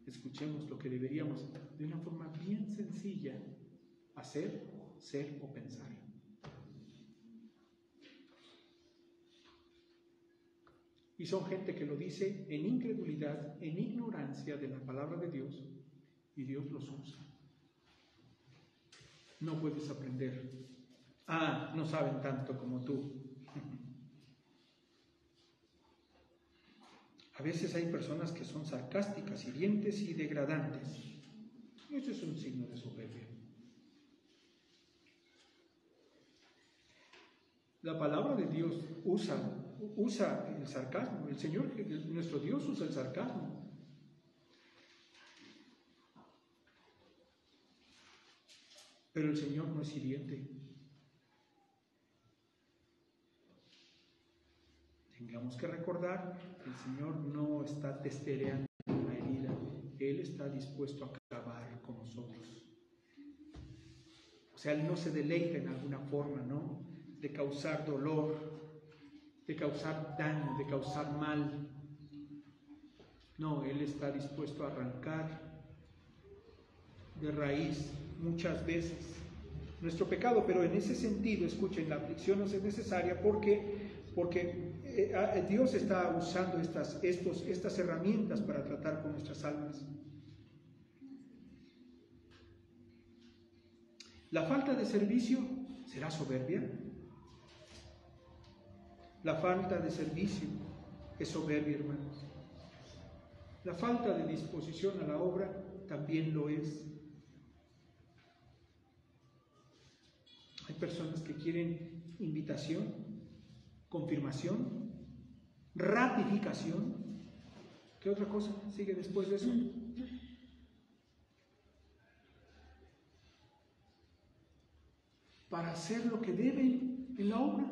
escuchemos lo que deberíamos, de una forma bien sencilla, hacer, ser o pensar. Y son gente que lo dice en incredulidad, en ignorancia de la palabra de Dios, y Dios los usa. No puedes aprender. No saben tanto como tú. A veces hay personas que son sarcásticas, hirientes y degradantes. Eso es un signo de soberbia. La palabra de Dios usa el sarcasmo. El Señor, nuestro Dios, usa el sarcasmo. Pero el Señor no es hiriente. Tengamos que recordar que el Señor no está testereando la herida. Él está dispuesto a acabar con nosotros. O sea, Él no se deleita en alguna forma, ¿no?, de causar dolor, de causar daño, de causar mal. No, Él está dispuesto a arrancar de raíz muchas veces nuestro pecado, pero en ese sentido, escuchen, la aflicción no es necesaria porque Dios está usando estas herramientas para tratar con nuestras almas. ¿La falta de servicio será soberbia? La falta de servicio es soberbia, hermanos. La falta de disposición a la obra también lo es. Hay personas que quieren invitación, confirmación, ratificación. ¿Qué otra cosa sigue después de eso? Para hacer lo que deben en la obra.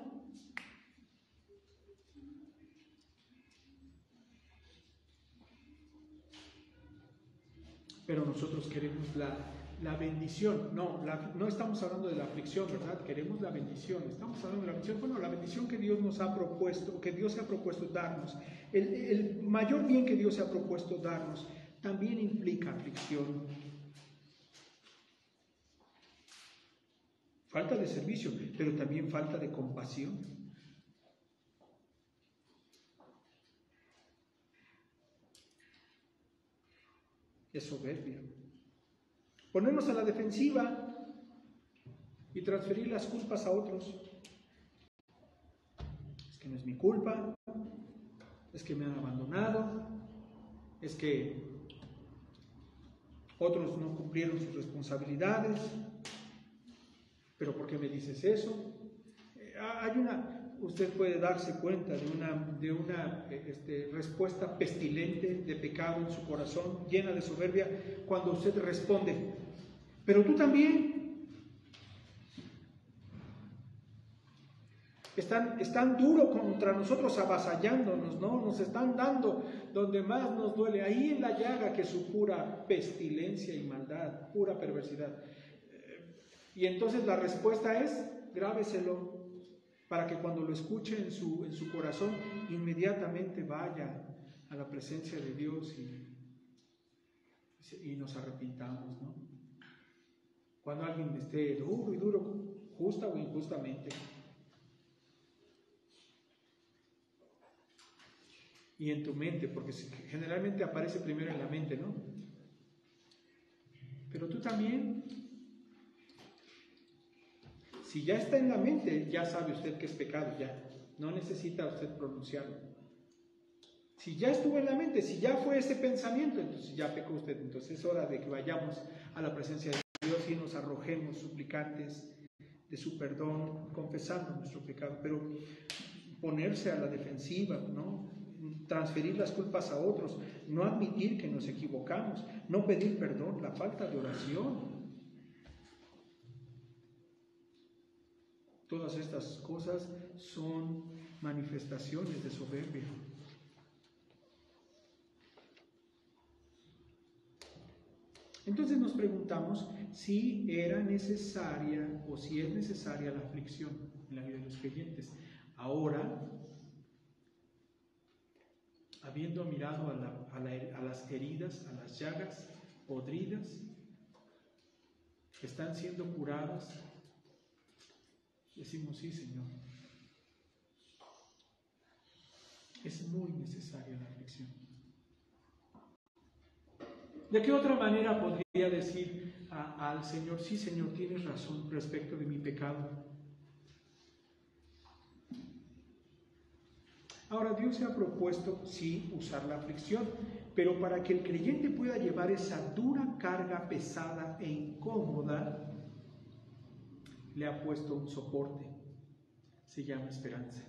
Pero nosotros queremos la bendición. No estamos hablando de la aflicción, ¿verdad? Queremos la bendición. Estamos hablando de la bendición. Bueno, la bendición que Dios nos ha propuesto, que Dios se ha propuesto darnos. El mayor bien que Dios se ha propuesto darnos también implica aflicción. Falta de servicio, pero también falta de compasión. Es soberbia. Ponernos a la defensiva y transferir las culpas a otros. Es que no es mi culpa, es que me han abandonado, es que otros no cumplieron sus responsabilidades. ¿Pero por qué me dices eso? Usted puede darse cuenta de una respuesta pestilente de pecado en su corazón, llena de soberbia, cuando usted responde, pero tú también. Están duro contra nosotros, avasallándonos, ¿no? Nos están dando donde más nos duele, ahí en la llaga, que es su pura pestilencia y maldad, pura perversidad. Y entonces la respuesta es, grábeselo, para que cuando lo escuche en su corazón, inmediatamente vaya a la presencia de Dios y nos arrepintamos, ¿no? Cuando alguien esté duro y duro, justa o injustamente. Y en tu mente, porque generalmente aparece primero en la mente, ¿no? Pero tú también, si ya está en la mente, ya sabe usted que es pecado, ya. No necesita usted pronunciarlo. Si ya estuvo en la mente, si ya fue ese pensamiento, entonces ya pecó usted. Entonces es hora de que vayamos a la presencia de Dios y nos arrojemos suplicantes de su perdón, confesando nuestro pecado. Pero ponerse a la defensiva, ¿no? Transferir las culpas a otros, no admitir que nos equivocamos, no pedir perdón, la falta de oración. Todas estas cosas son manifestaciones de soberbia. Entonces nos preguntamos si era necesaria o si es necesaria la aflicción en la vida de los creyentes. Ahora, habiendo mirado a las heridas, a las llagas podridas, que están siendo curadas, decimos, sí, Señor, es muy necesaria la aflicción. ¿De qué otra manera podría decir al Señor, sí, Señor, tienes razón respecto de mi pecado? Ahora, Dios se ha propuesto, sí, usar la aflicción, pero para que el creyente pueda llevar esa dura carga pesada e incómoda, le ha puesto un soporte. Se llama esperanza.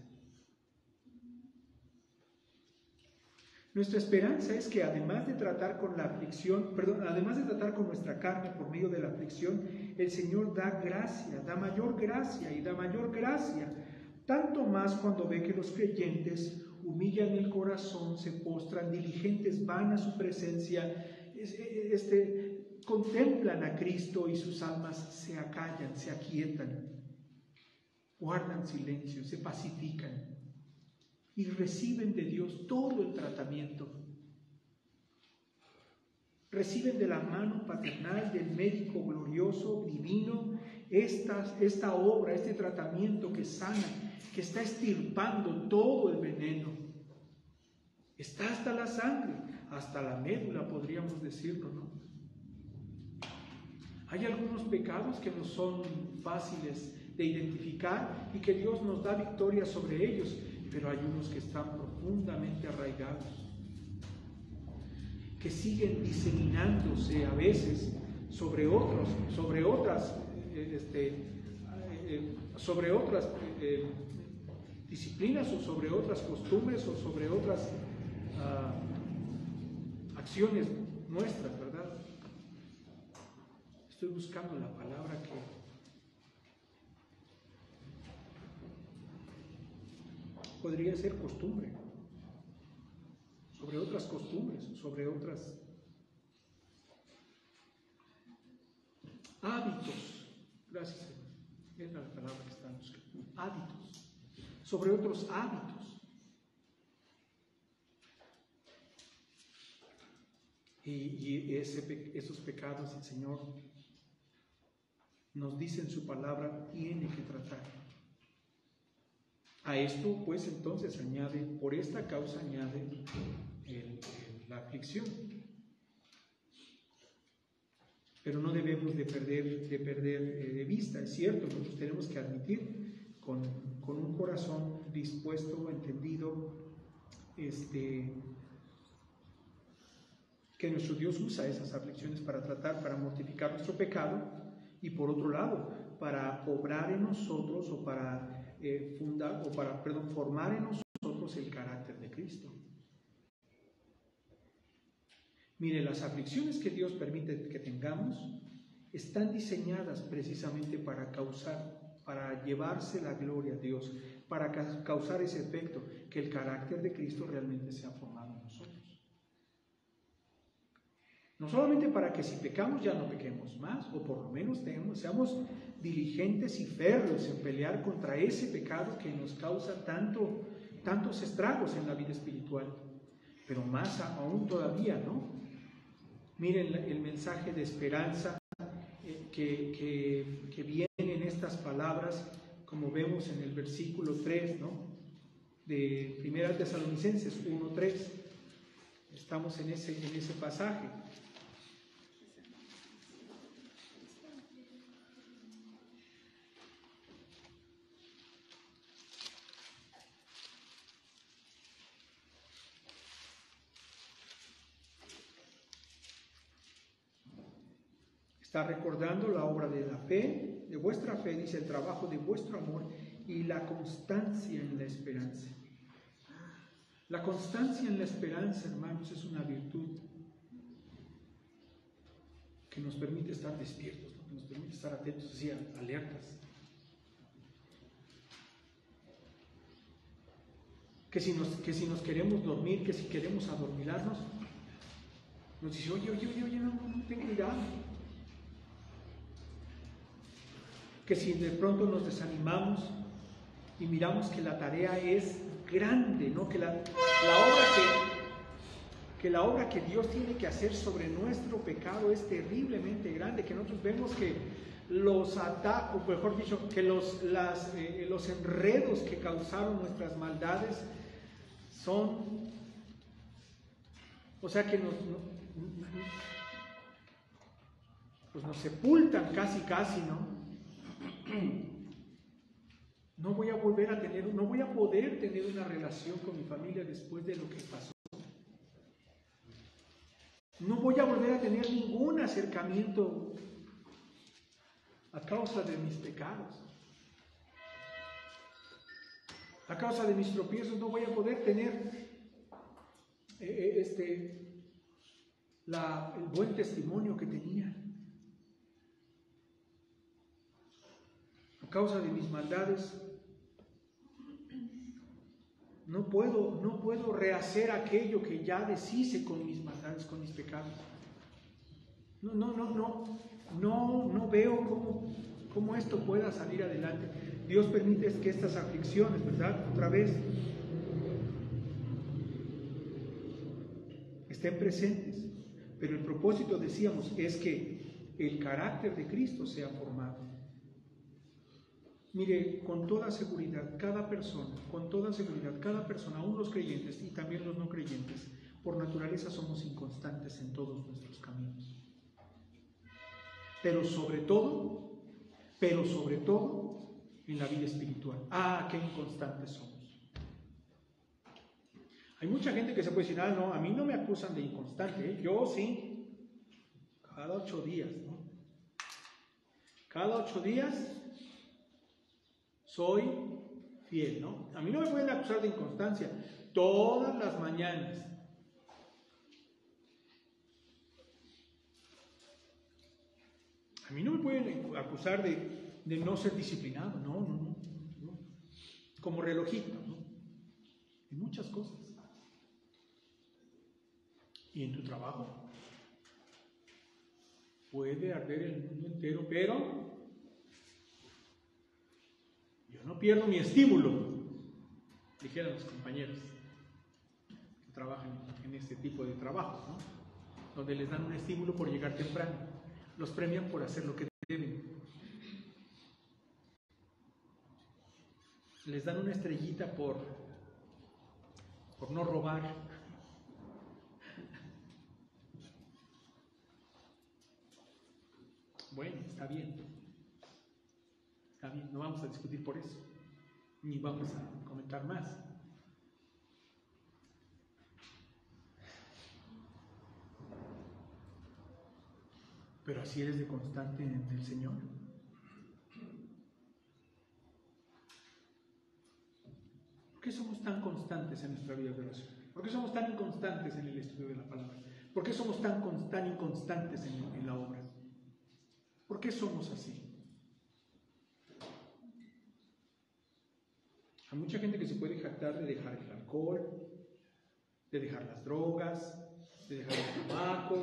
Nuestra esperanza es que además de tratar con la aflicción, además de tratar con nuestra carne por medio de la aflicción, el Señor da gracia, da mayor gracia y da mayor gracia. Tanto más cuando ve que los creyentes humillan el corazón, se postran diligentes, van a su presencia, contemplan a Cristo y sus almas se acallan, se aquietan, guardan silencio, se pacifican y reciben de Dios todo el tratamiento. Reciben de la mano paternal del médico glorioso, divino, esta obra, este tratamiento que sana, que está extirpando todo el veneno. Está hasta la sangre, hasta la médula, podríamos decirlo, ¿no? Hay algunos pecados que no son fáciles de identificar y que Dios nos da victoria sobre ellos, pero hay unos que están profundamente arraigados, que siguen diseminándose a veces sobre otros, sobre otras disciplinas o sobre otras costumbres o sobre otras acciones nuestras, ¿verdad? Estoy buscando la palabra que podría ser costumbre, sobre otras costumbres, sobre otras hábitos. Gracias, Señor. Es la palabra que estamos buscando. Hábitos, sobre otros hábitos. Y esos pecados el Señor nos dice en su palabra, tiene que tratar. A esto, pues, entonces añade, por esta causa añade la aflicción. Pero no debemos de perder de vista, es cierto, nosotros tenemos que admitir con un corazón dispuesto, entendido, que nuestro Dios usa esas aflicciones para tratar, para mortificar nuestro pecado, y por otro lado, para obrar en nosotros o para formar en nosotros el carácter de Cristo. Mire, las aflicciones que Dios permite que tengamos están diseñadas precisamente para llevarse la gloria a Dios, para causar ese efecto, que el carácter de Cristo realmente sea formado en nosotros. No solamente para que si pecamos ya no pequemos más, o por lo menos seamos diligentes y férreos en pelear contra ese pecado que nos causa tantos estragos en la vida espiritual, pero más aún todavía, ¿no? Miren el mensaje de esperanza que viene en estas palabras, como vemos en el versículo 3, ¿no?, de 1 Tesalonicenses 1:3. Estamos en ese pasaje. Está recordando la obra de la fe, de vuestra fe, dice, el trabajo de vuestro amor y la constancia en la esperanza. La constancia en la esperanza, hermanos, es una virtud que nos permite estar despiertos, ¿no?, que nos permite estar atentos, así, alertas. Que si nos queremos dormir, que si queremos adormilarnos, nos dice, oye, no, ten cuidado. Que si de pronto nos desanimamos y miramos que la tarea es grande, ¿no?, que la obra que Dios tiene que hacer sobre nuestro pecado es terriblemente grande, que nosotros vemos que los ataques, o mejor dicho, que los enredos que causaron nuestras maldades son, o sea, que nos sepultan casi, ¿no? No voy a poder tener una relación con mi familia después de lo que pasó. No voy a volver a tener ningún acercamiento a causa de mis pecados. A causa de mis tropiezos no voy a poder tener el buen testimonio que tenía. A causa de mis maldades no puedo rehacer aquello que ya deshice con mis maldades, con mis pecados. No veo cómo esto pueda salir adelante. Dios permite que estas aflicciones, ¿verdad?, otra vez estén presentes, pero el propósito, decíamos, es que el carácter de Cristo sea formado. Mire, con toda seguridad, cada persona, aún los creyentes y también los no creyentes, por naturaleza somos inconstantes en todos nuestros caminos. Pero sobre todo, en la vida espiritual. ¡Qué inconstantes somos! Hay mucha gente que se puede decir, no, a mí no me acusan de inconstante, ¿eh? Yo sí, cada 8 días, ¿no? Cada 8 días soy fiel, ¿no? A mí no me pueden acusar de inconstancia todas las mañanas. A mí no me pueden acusar de no ser disciplinado, no. Como relojito, ¿no? En muchas cosas. Y en tu trabajo puede arder el mundo entero, pero no pierdo mi estímulo, dijeron los compañeros que trabajan en este tipo de trabajos, ¿no?, donde les dan un estímulo por llegar temprano, los premian por hacer lo que deben, les dan una estrellita por no robar. Bueno, está bien, no vamos a discutir por eso, ni vamos a comentar más. Pero así eres de constante en el Señor. ¿Por qué somos tan constantes en nuestra vida de oración? ¿Por qué somos tan inconstantes en el estudio de la palabra? ¿Por qué somos tan inconstantes en la obra? ¿Por qué somos así? Hay mucha gente que se puede jactar de dejar el alcohol, de dejar las drogas, de dejar el tabaco,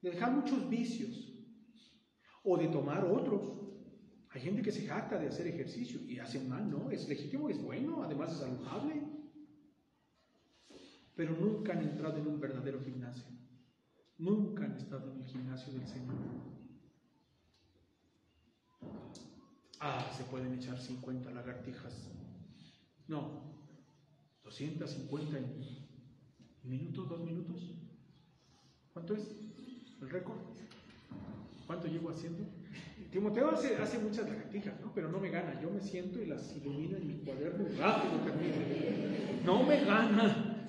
de dejar muchos vicios, o de tomar otros. Hay gente que se jacta de hacer ejercicio y hace mal, ¿no? Es legítimo, es bueno, además es saludable. Pero nunca han entrado en un verdadero gimnasio. Nunca han estado en el gimnasio del Señor. Se pueden echar 50 lagartijas. No, 250 en un minuto, 2 minutos. ¿Cuánto es el récord? ¿Cuánto llevo haciendo? Timoteo hace muchas lagartijas, ¿no? Pero no me gana. Yo me siento y las ilumino en mi cuaderno y rápido termino. No me gana.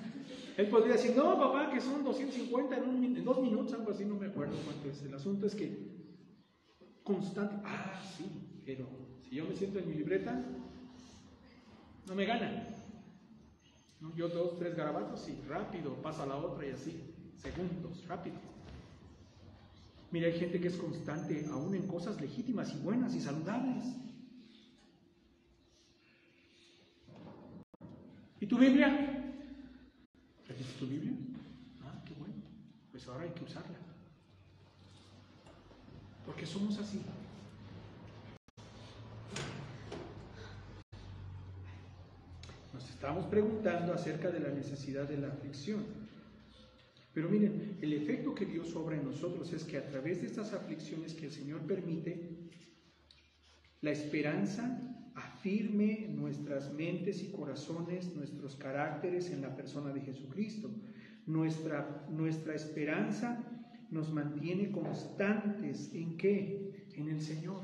Él podría decir, no, papá, que son 250 en 2 minutos, algo así, no me acuerdo cuánto es. El asunto es que constante. Sí, pero si yo me siento en mi libreta, no me gana. ¿No? Yo 2, 3 garabatos y rápido pasa a la otra y así, segundos, rápido. Mira, hay gente que es constante aún en cosas legítimas y buenas y saludables. ¿Y tu Biblia? ¿Trajiste tu Biblia? Qué bueno. Pues ahora hay que usarla. Porque somos así. Nos estamos preguntando acerca de la necesidad de la aflicción. Pero miren, el efecto que Dios obra en nosotros es que a través de estas aflicciones que el Señor permite, la esperanza afirme nuestras mentes y corazones, nuestros caracteres en la persona de Jesucristo. Nuestra esperanza nos mantiene constantes ¿en qué? En el Señor.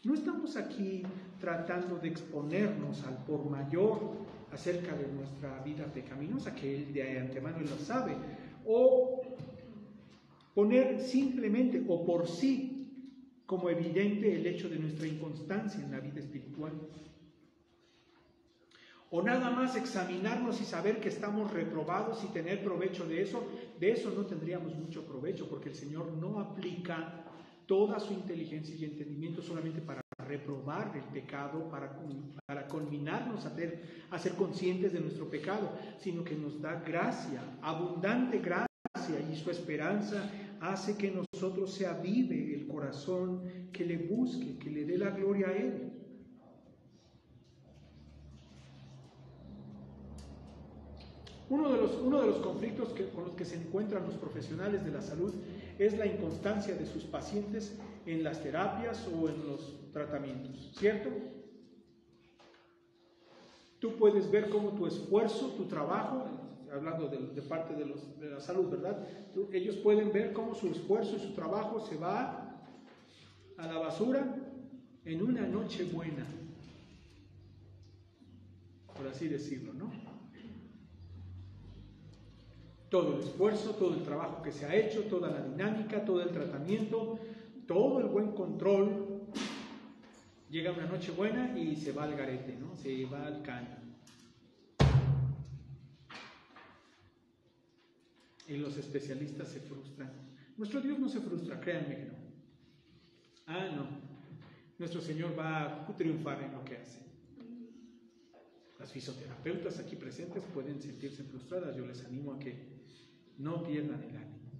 No estamos aquí tratando de exponernos al por mayor acerca de nuestra vida pecaminosa, que Él de antemano lo sabe, o poner simplemente o por sí como evidente el hecho de nuestra inconstancia en la vida espiritual. O nada más examinarnos y saber que estamos reprobados y tener provecho de eso no tendríamos mucho provecho, porque el Señor no aplica toda su inteligencia y entendimiento solamente para reprobar el pecado, para culminarnos a ser conscientes de nuestro pecado, sino que nos da gracia, abundante gracia, y su esperanza hace que en nosotros se avive el corazón que le busque, que le dé la gloria a Él. Uno de los conflictos con los que se encuentran los profesionales de la salud es la inconstancia de sus pacientes en las terapias o en los tratamientos, ¿cierto? Tú puedes ver cómo tu esfuerzo, tu trabajo, hablando de parte de la salud, ¿verdad? Ellos pueden ver cómo su esfuerzo y su trabajo se va a la basura en una noche buena, por así decirlo, ¿no? Todo el esfuerzo, todo el trabajo que se ha hecho, toda la dinámica, todo el tratamiento, todo el buen control, llega una noche buena y se va al garete, ¿no? Se va al caño. Y los especialistas se frustran. Nuestro Dios no se frustra, créanme que no. No. Nuestro Señor va a triunfar en lo que hace. Las fisioterapeutas aquí presentes pueden sentirse frustradas. Yo les animo a que no pierdan el ánimo.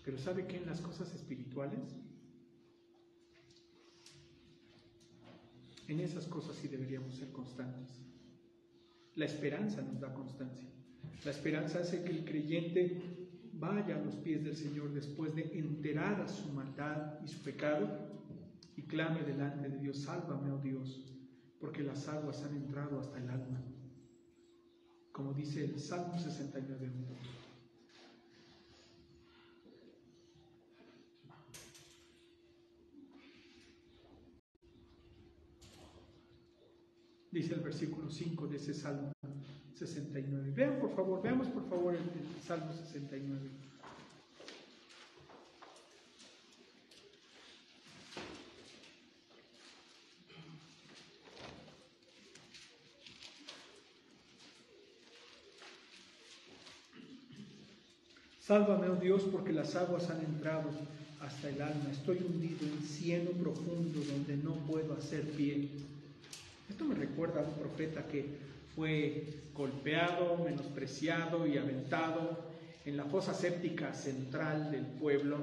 Pero ¿sabe qué? En las cosas espirituales, en esas cosas sí deberíamos ser constantes. La esperanza nos da constancia. La esperanza hace que el creyente vaya a los pies del Señor después de enterada su maldad y su pecado y clame delante de Dios: sálvame, oh Dios, porque las aguas han entrado hasta el alma. Como dice el Salmo 69:1. Dice el versículo 5 de ese Salmo 69. Veamos por favor el Salmo 69. Sálvame, oh Dios, porque las aguas han entrado hasta el alma. Estoy hundido en cieno profundo donde no puedo hacer pie. Esto me recuerda a un profeta que fue golpeado, menospreciado y aventado en la fosa séptica central del pueblo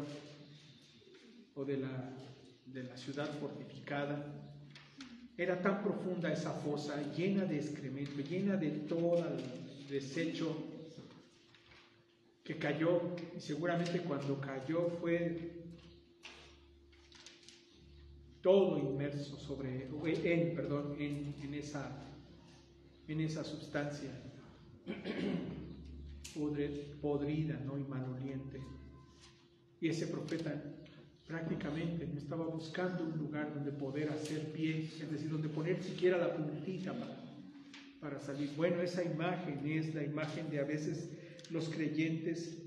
o de la ciudad fortificada. Era tan profunda esa fosa, llena de excremento, llena de todo el desecho, que cayó, y seguramente cuando cayó fue todo inmerso en esa sustancia podrida, ¿no? Y maloliente. Y ese profeta prácticamente no estaba buscando un lugar donde poder hacer pie, es decir, donde poner siquiera la puntita para salir. Bueno, esa imagen es la imagen de a veces los creyentes,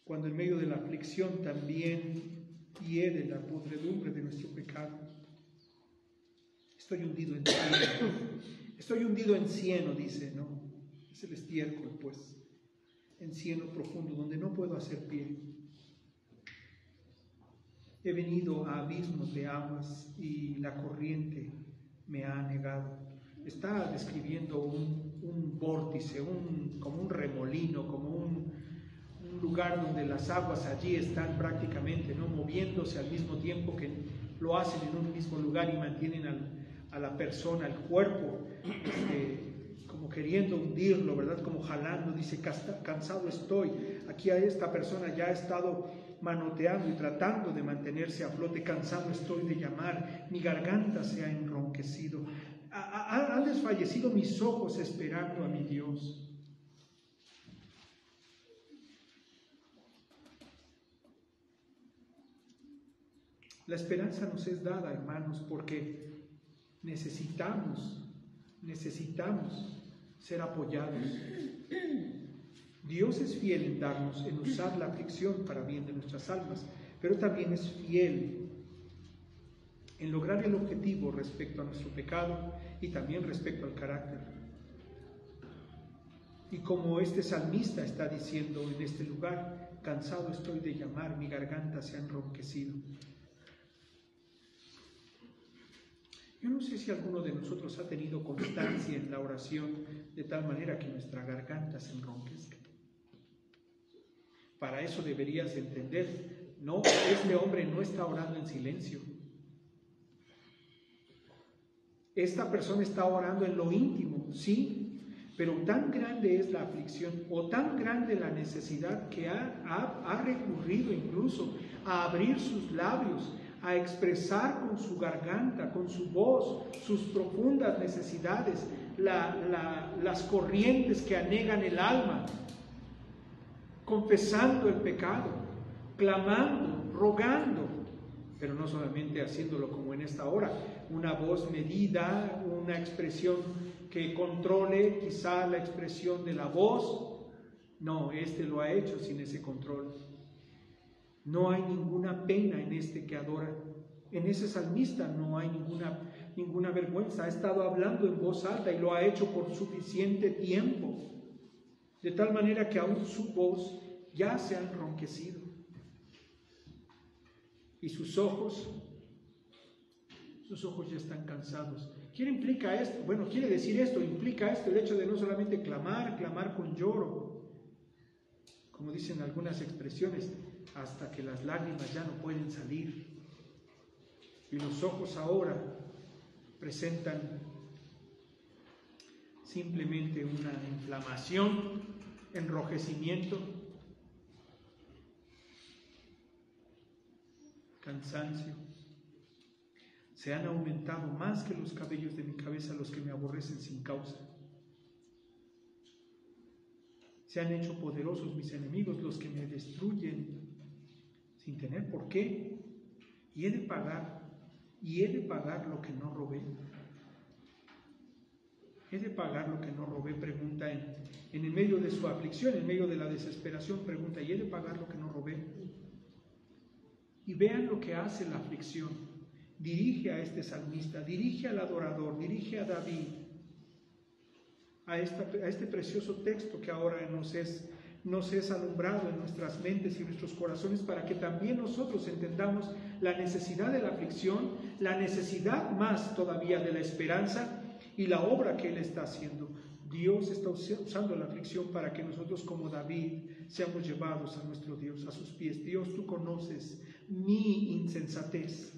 cuando en medio de la aflicción también hiede la podredumbre de nuestro pecado. Estoy hundido en cieno. Estoy hundido en cieno, dice, ¿no? Es el estiércol, pues, en cieno profundo, donde no puedo hacer pie. He venido a abismos de aguas y la corriente me ha anegado. Está describiendo un vórtice, como un remolino, como un lugar donde las aguas allí están prácticamente, ¿no?, moviéndose al mismo tiempo que lo hacen en un mismo lugar y mantienen a la persona, al cuerpo, como queriendo hundirlo, ¿verdad? Como jalando. Dice, cansado estoy. Aquí a esta persona ya ha estado manoteando y tratando de mantenerse a flote. Cansado estoy de llamar, mi garganta se ha enronquecido. Han desfallecido mis ojos esperando a mi Dios. La esperanza nos es dada, hermanos, porque necesitamos ser apoyados. Dios es fiel en usar la aflicción para bien de nuestras almas, pero también es fiel en lograr el objetivo respecto a nuestro pecado y también respecto al carácter. Y como este salmista está diciendo en este lugar, cansado estoy de llamar, mi garganta se ha enronquecido. Yo no sé si alguno de nosotros ha tenido constancia en la oración de tal manera que nuestra garganta se enronquezca. Para eso deberías entender, no, este hombre no está orando en silencio. Esta persona está orando en lo íntimo, sí, pero tan grande es la aflicción o tan grande la necesidad que ha recurrido incluso a abrir sus labios, a expresar con su garganta, con su voz, sus profundas necesidades, las corrientes que anegan el alma, confesando el pecado, clamando, rogando, pero no solamente haciéndolo como en esta hora, una voz medida, una expresión que controle quizá la expresión de la voz. No, este lo ha hecho sin ese control. No hay ninguna pena en este que adora. En ese salmista no hay ninguna vergüenza. Ha estado hablando en voz alta y lo ha hecho por suficiente tiempo, de tal manera que aún su voz ya se ha enronquecido. Y sus ojos ya están cansados. ¿Qué implica esto? Bueno, quiere decir esto, implica esto, el hecho de no solamente clamar con lloro, como dicen algunas expresiones, hasta que las lágrimas ya no pueden salir. Y los ojos ahora presentan simplemente una inflamación, enrojecimiento, cansancio. Se han aumentado más que los cabellos de mi cabeza los que me aborrecen sin causa. Se han hecho poderosos mis enemigos, los que me destruyen sin tener por qué. Y he de pagar lo que no robé. ¿He de pagar lo que no robé? Pregunta en el medio de su aflicción, en medio de la desesperación, pregunta, ¿y he de pagar lo que no robé? Y vean lo que hace la aflicción. Dirige a este salmista, dirige al adorador, dirige a David, a este precioso texto que ahora nos es alumbrado en nuestras mentes y nuestros corazones, para que también nosotros entendamos la necesidad de la aflicción, la necesidad más todavía de la esperanza y la obra que Él está haciendo. Dios está usando la aflicción para que nosotros, como David, seamos llevados a nuestro Dios, a sus pies. Dios, tú conoces mi insensatez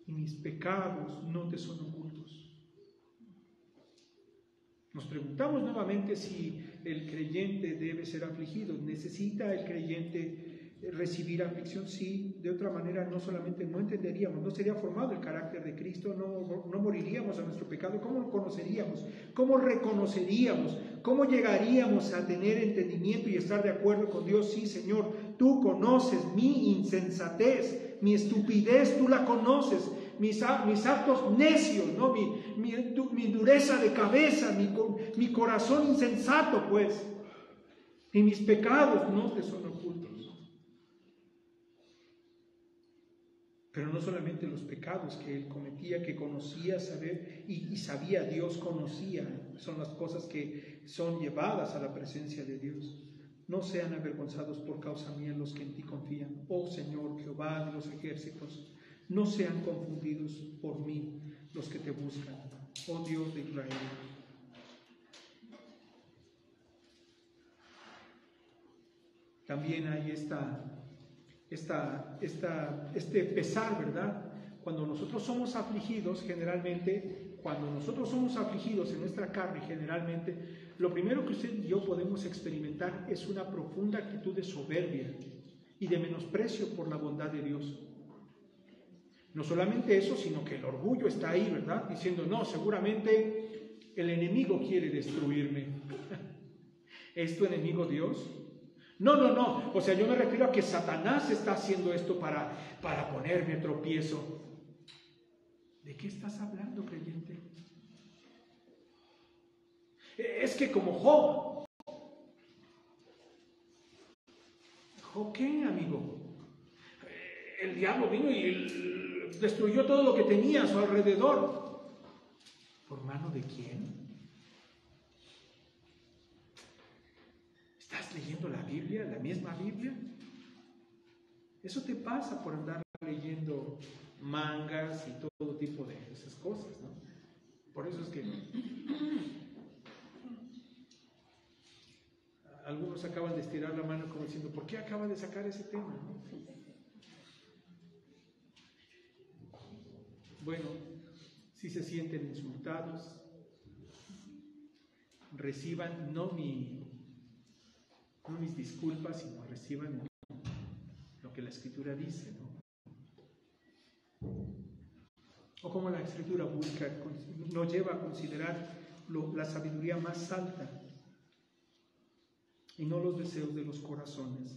y mis pecados no te son ocultos. Nos preguntamos nuevamente si el creyente debe ser afligido. ¿Necesita el creyente recibir aflicción? Sí, de otra manera no solamente no entenderíamos, no sería formado el carácter de Cristo, no moriríamos a nuestro pecado. ¿Cómo lo conoceríamos? ¿Cómo reconoceríamos? ¿Cómo llegaríamos a tener entendimiento y estar de acuerdo con Dios? Sí, Señor, tú conoces mi insensatez, mi estupidez, tú la conoces. Mis actos necios, ¿no? mi dureza de cabeza, mi corazón insensato, pues, y mis pecados no te son ocultos. Pero no solamente los pecados que él cometía, que conocía, saber y sabía, Dios conocía, son las cosas que son llevadas a la presencia de Dios. No sean avergonzados por causa mía los que en ti confían, oh Señor Jehová de los ejércitos. No sean confundidos por mí los que te buscan, oh Dios de Israel. También hay este pesar, ¿verdad? Cuando nosotros somos afligidos, generalmente, en nuestra carne, generalmente, lo primero que usted y yo podemos experimentar es una profunda actitud de soberbia y de menosprecio por la bondad de Dios. No solamente eso, sino que el orgullo está ahí, ¿verdad? Diciendo, no, seguramente el enemigo quiere destruirme. ¿Es tu enemigo Dios? No. O sea, yo me refiero a que Satanás está haciendo esto para ponerme tropiezo. ¿De qué estás hablando, creyente? Es que como Job. ¿Job qué, amigo? El diablo vino y destruyó todo lo que tenía a su alrededor. ¿Por mano de quién? ¿Estás leyendo la Biblia, la misma Biblia? Eso te pasa por andar leyendo mangas y todo tipo de esas cosas, ¿no? Por eso es que algunos acaban de estirar la mano como diciendo, ¿por qué acaba de sacar ese tema? Bueno, si se sienten insultados, reciban no mis disculpas, sino reciban lo que la Escritura dice, ¿no? O como la Escritura nos lleva a considerar la sabiduría más alta y no los deseos de los corazones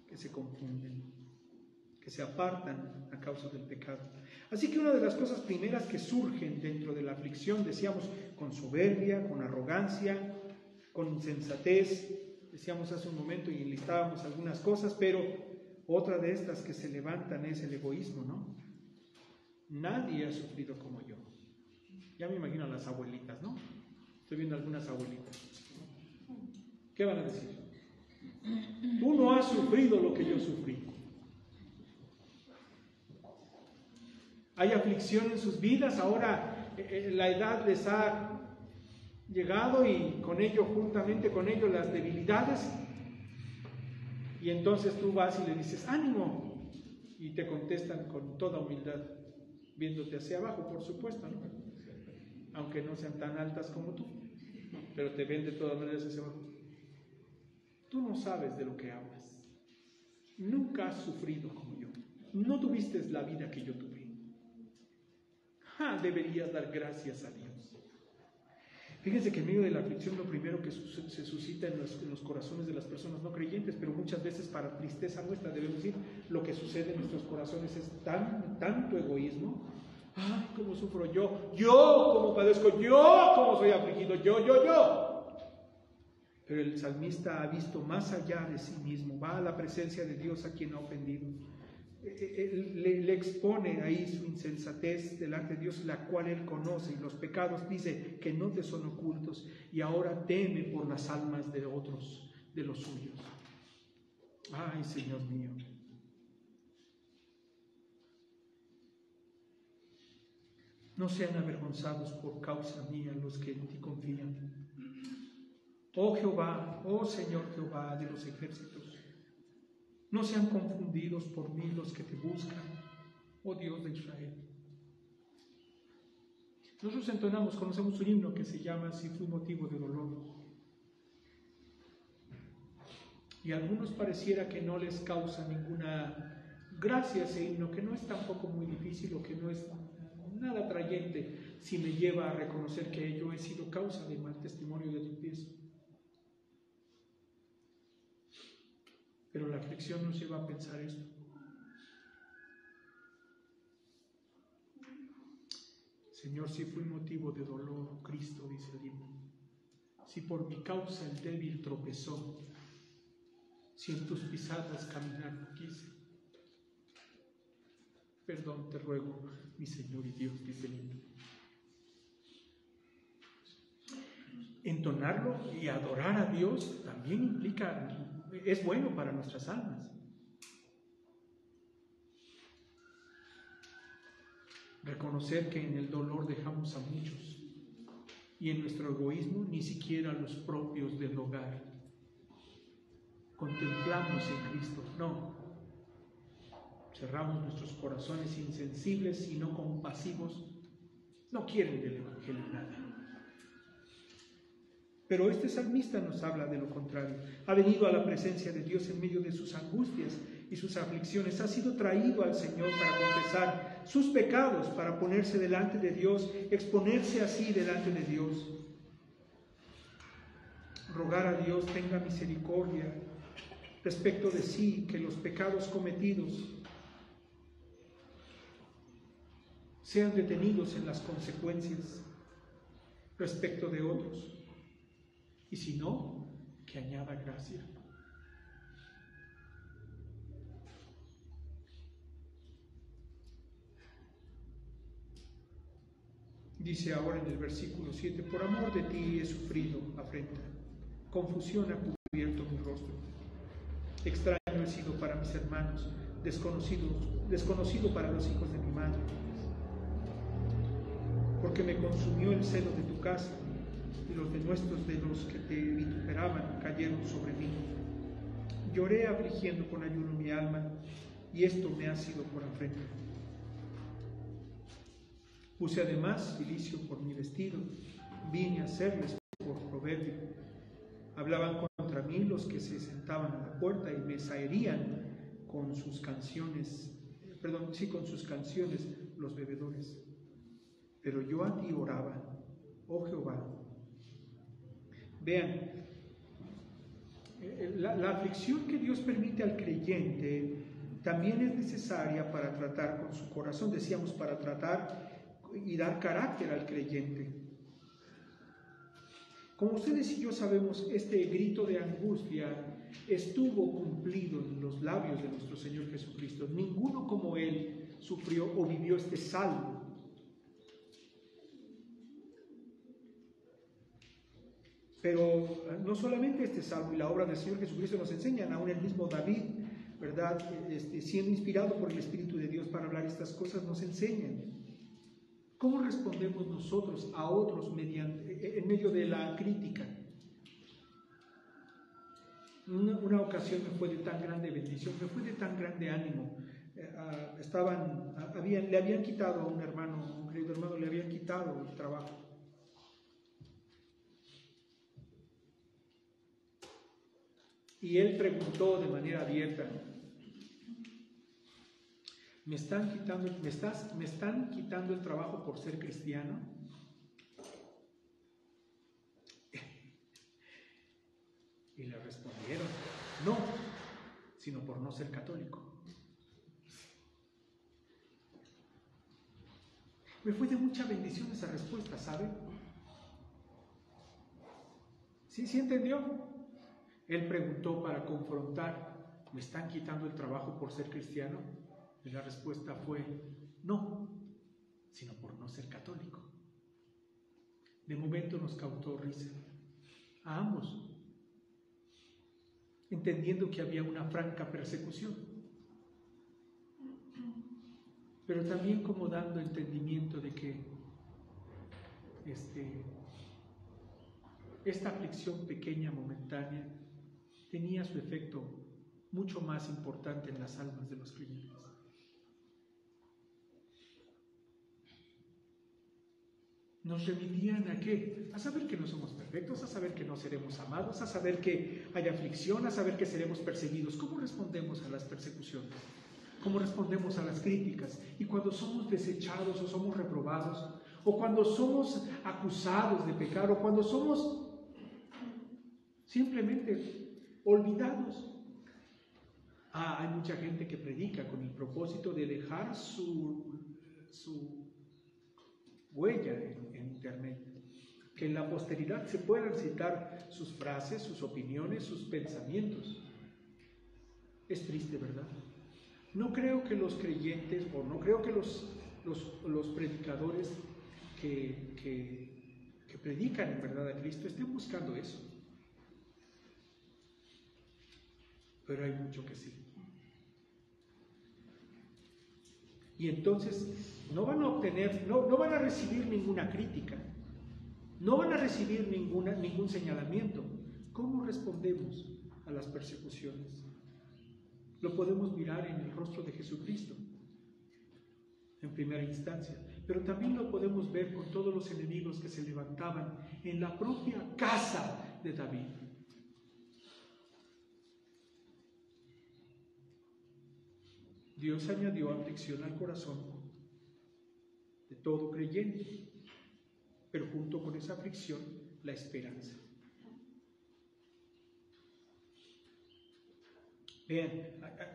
que se confunden, que se apartan a causa del pecado. Así que una de las cosas primeras que surgen dentro de la aflicción, decíamos, con soberbia, con arrogancia, con insensatez, decíamos hace un momento y enlistábamos algunas cosas, pero otra de estas que se levantan es el egoísmo, ¿no? Nadie ha sufrido como yo. Ya me imagino a las abuelitas, ¿no? Estoy viendo algunas abuelitas. ¿Qué van a decir? Tú no has sufrido lo que yo sufrí. Hay aflicción en sus vidas, ahora la edad les ha llegado y juntamente con ello las debilidades, y entonces tú vas y le dices, ánimo, y te contestan con toda humildad, viéndote hacia abajo, por supuesto, ¿no? Aunque no sean tan altas como tú, pero te ven de todas maneras hacia abajo. Tú no sabes de lo que hablas, nunca has sufrido como yo, no tuviste la vida que yo tuve. Deberías dar gracias a Dios. Fíjense que en medio de la aflicción lo primero que se suscita en los corazones de las personas no creyentes, pero muchas veces para tristeza nuestra debemos decir, lo que sucede en nuestros corazones es tanto egoísmo, Ay, cómo sufro yo cómo padezco, yo cómo soy afligido, yo. Pero el salmista ha visto más allá de sí mismo, va a la presencia de Dios a quien ha ofendido. Le expone ahí su insensatez delante de Dios, la cual él conoce, y los pecados, dice, que no te son ocultos, y ahora teme por las almas de otros, de los suyos. Ay, Señor mío. No sean avergonzados por causa mía los que en ti confían. Oh Jehová, oh Señor Jehová de los ejércitos, no sean confundidos por mí los que te buscan, oh Dios de Israel. Nosotros entonamos, conocemos un himno que se llama Si fui motivo de dolor. Y a algunos pareciera que no les causa ninguna gracia ese himno, que no es tampoco muy difícil o que no es nada atrayente si me lleva a reconocer que yo he sido causa de mal testimonio de tropiezo. Pero la aflicción nos lleva a pensar esto. Señor, si fui motivo de dolor, Cristo, dice el himno, si por mi causa el débil tropezó, si en tus pisadas caminar no quise, perdón te ruego, mi Señor y Dios, dice el himno. Entonarlo y adorar a Dios también implica, es bueno para nuestras almas. Reconocer que en el dolor dejamos a muchos y en nuestro egoísmo ni siquiera a los propios del hogar contemplamos en Cristo. No, cerramos nuestros corazones insensibles y no compasivos, no quieren del Evangelio nada. Pero este salmista nos habla de lo contrario. Ha venido a la presencia de Dios en medio de sus angustias y sus aflicciones. Ha sido traído al Señor para confesar sus pecados, para ponerse delante de Dios, exponerse así delante de Dios. Rogar a Dios tenga misericordia respecto de sí, que los pecados cometidos sean detenidos en las consecuencias respecto de otros. Y si no, que añada gracia. Dice ahora en el versículo 7, por amor de ti he sufrido afrenta, confusión ha cubierto mi rostro. Extraño he sido para mis hermanos, desconocido para los hijos de mi madre. Porque me consumió el celo de tu casa, y los denuestos de los que te vituperaban cayeron sobre mí. Lloré afligiendo con ayuno mi alma, y esto me ha sido por afrenta. Puse además cilicio por mi vestido, vine a hacerles por proverbio. Hablaban contra mí los que se sentaban a la puerta y me zaherían con sus canciones los bebedores. Pero yo a ti oraba, oh Jehová. Vean, la aflicción que Dios permite al creyente también es necesaria para tratar con su corazón, decíamos, para tratar y dar carácter al creyente. Como ustedes y yo sabemos, este grito de angustia estuvo cumplido en los labios de nuestro Señor Jesucristo. Ninguno como Él sufrió o vivió este salmo. Pero no solamente este salmo y la obra del Señor Jesucristo nos enseñan, aún el mismo David, ¿verdad? Siendo inspirado por el Espíritu de Dios para hablar estas cosas, nos enseñan. ¿Cómo respondemos nosotros a otros en medio de la crítica? Una ocasión me fue de tan grande bendición, me fue de tan grande ánimo. Le habían quitado a un querido hermano, le habían quitado el trabajo. Y él preguntó de manera abierta, ¿me están quitando el trabajo por ser cristiano? Y le respondieron, no, sino por no ser católico. Me fue de mucha bendición esa respuesta, ¿sabe? ¿Sí entendió? Él preguntó para confrontar, ¿me están quitando el trabajo por ser cristiano? Y la respuesta fue, no, sino por no ser católico. De momento nos causó risa a ambos, entendiendo que había una franca persecución, pero también como dando entendimiento de que esta aflicción pequeña, momentánea, tenía su efecto mucho más importante en las almas de los creyentes. Nos remitían ¿a qué? A saber que no somos perfectos, a saber que no seremos amados, a saber que hay aflicción, a saber que seremos perseguidos. ¿Cómo respondemos a las persecuciones? ¿Cómo respondemos a las críticas? Y cuando somos desechados o somos reprobados, o cuando somos acusados de pecar, o cuando somos simplemente olvidados. Hay mucha gente que predica con el propósito de dejar su huella en internet, que en la posteridad se puedan citar sus frases, sus opiniones, sus pensamientos. Es triste, ¿verdad? No creo que los creyentes, o no creo que los predicadores que predican en verdad a Cristo estén buscando eso. Pero hay mucho que sí. Y entonces no van a obtener, no van a recibir ninguna crítica, no van a recibir ningún señalamiento. ¿Cómo respondemos a las persecuciones? Lo podemos mirar en el rostro de Jesucristo, en primera instancia, pero también lo podemos ver con todos los enemigos que se levantaban en la propia casa de David. Dios añadió aflicción al corazón de todo creyente, pero junto con esa aflicción, la esperanza. Vean,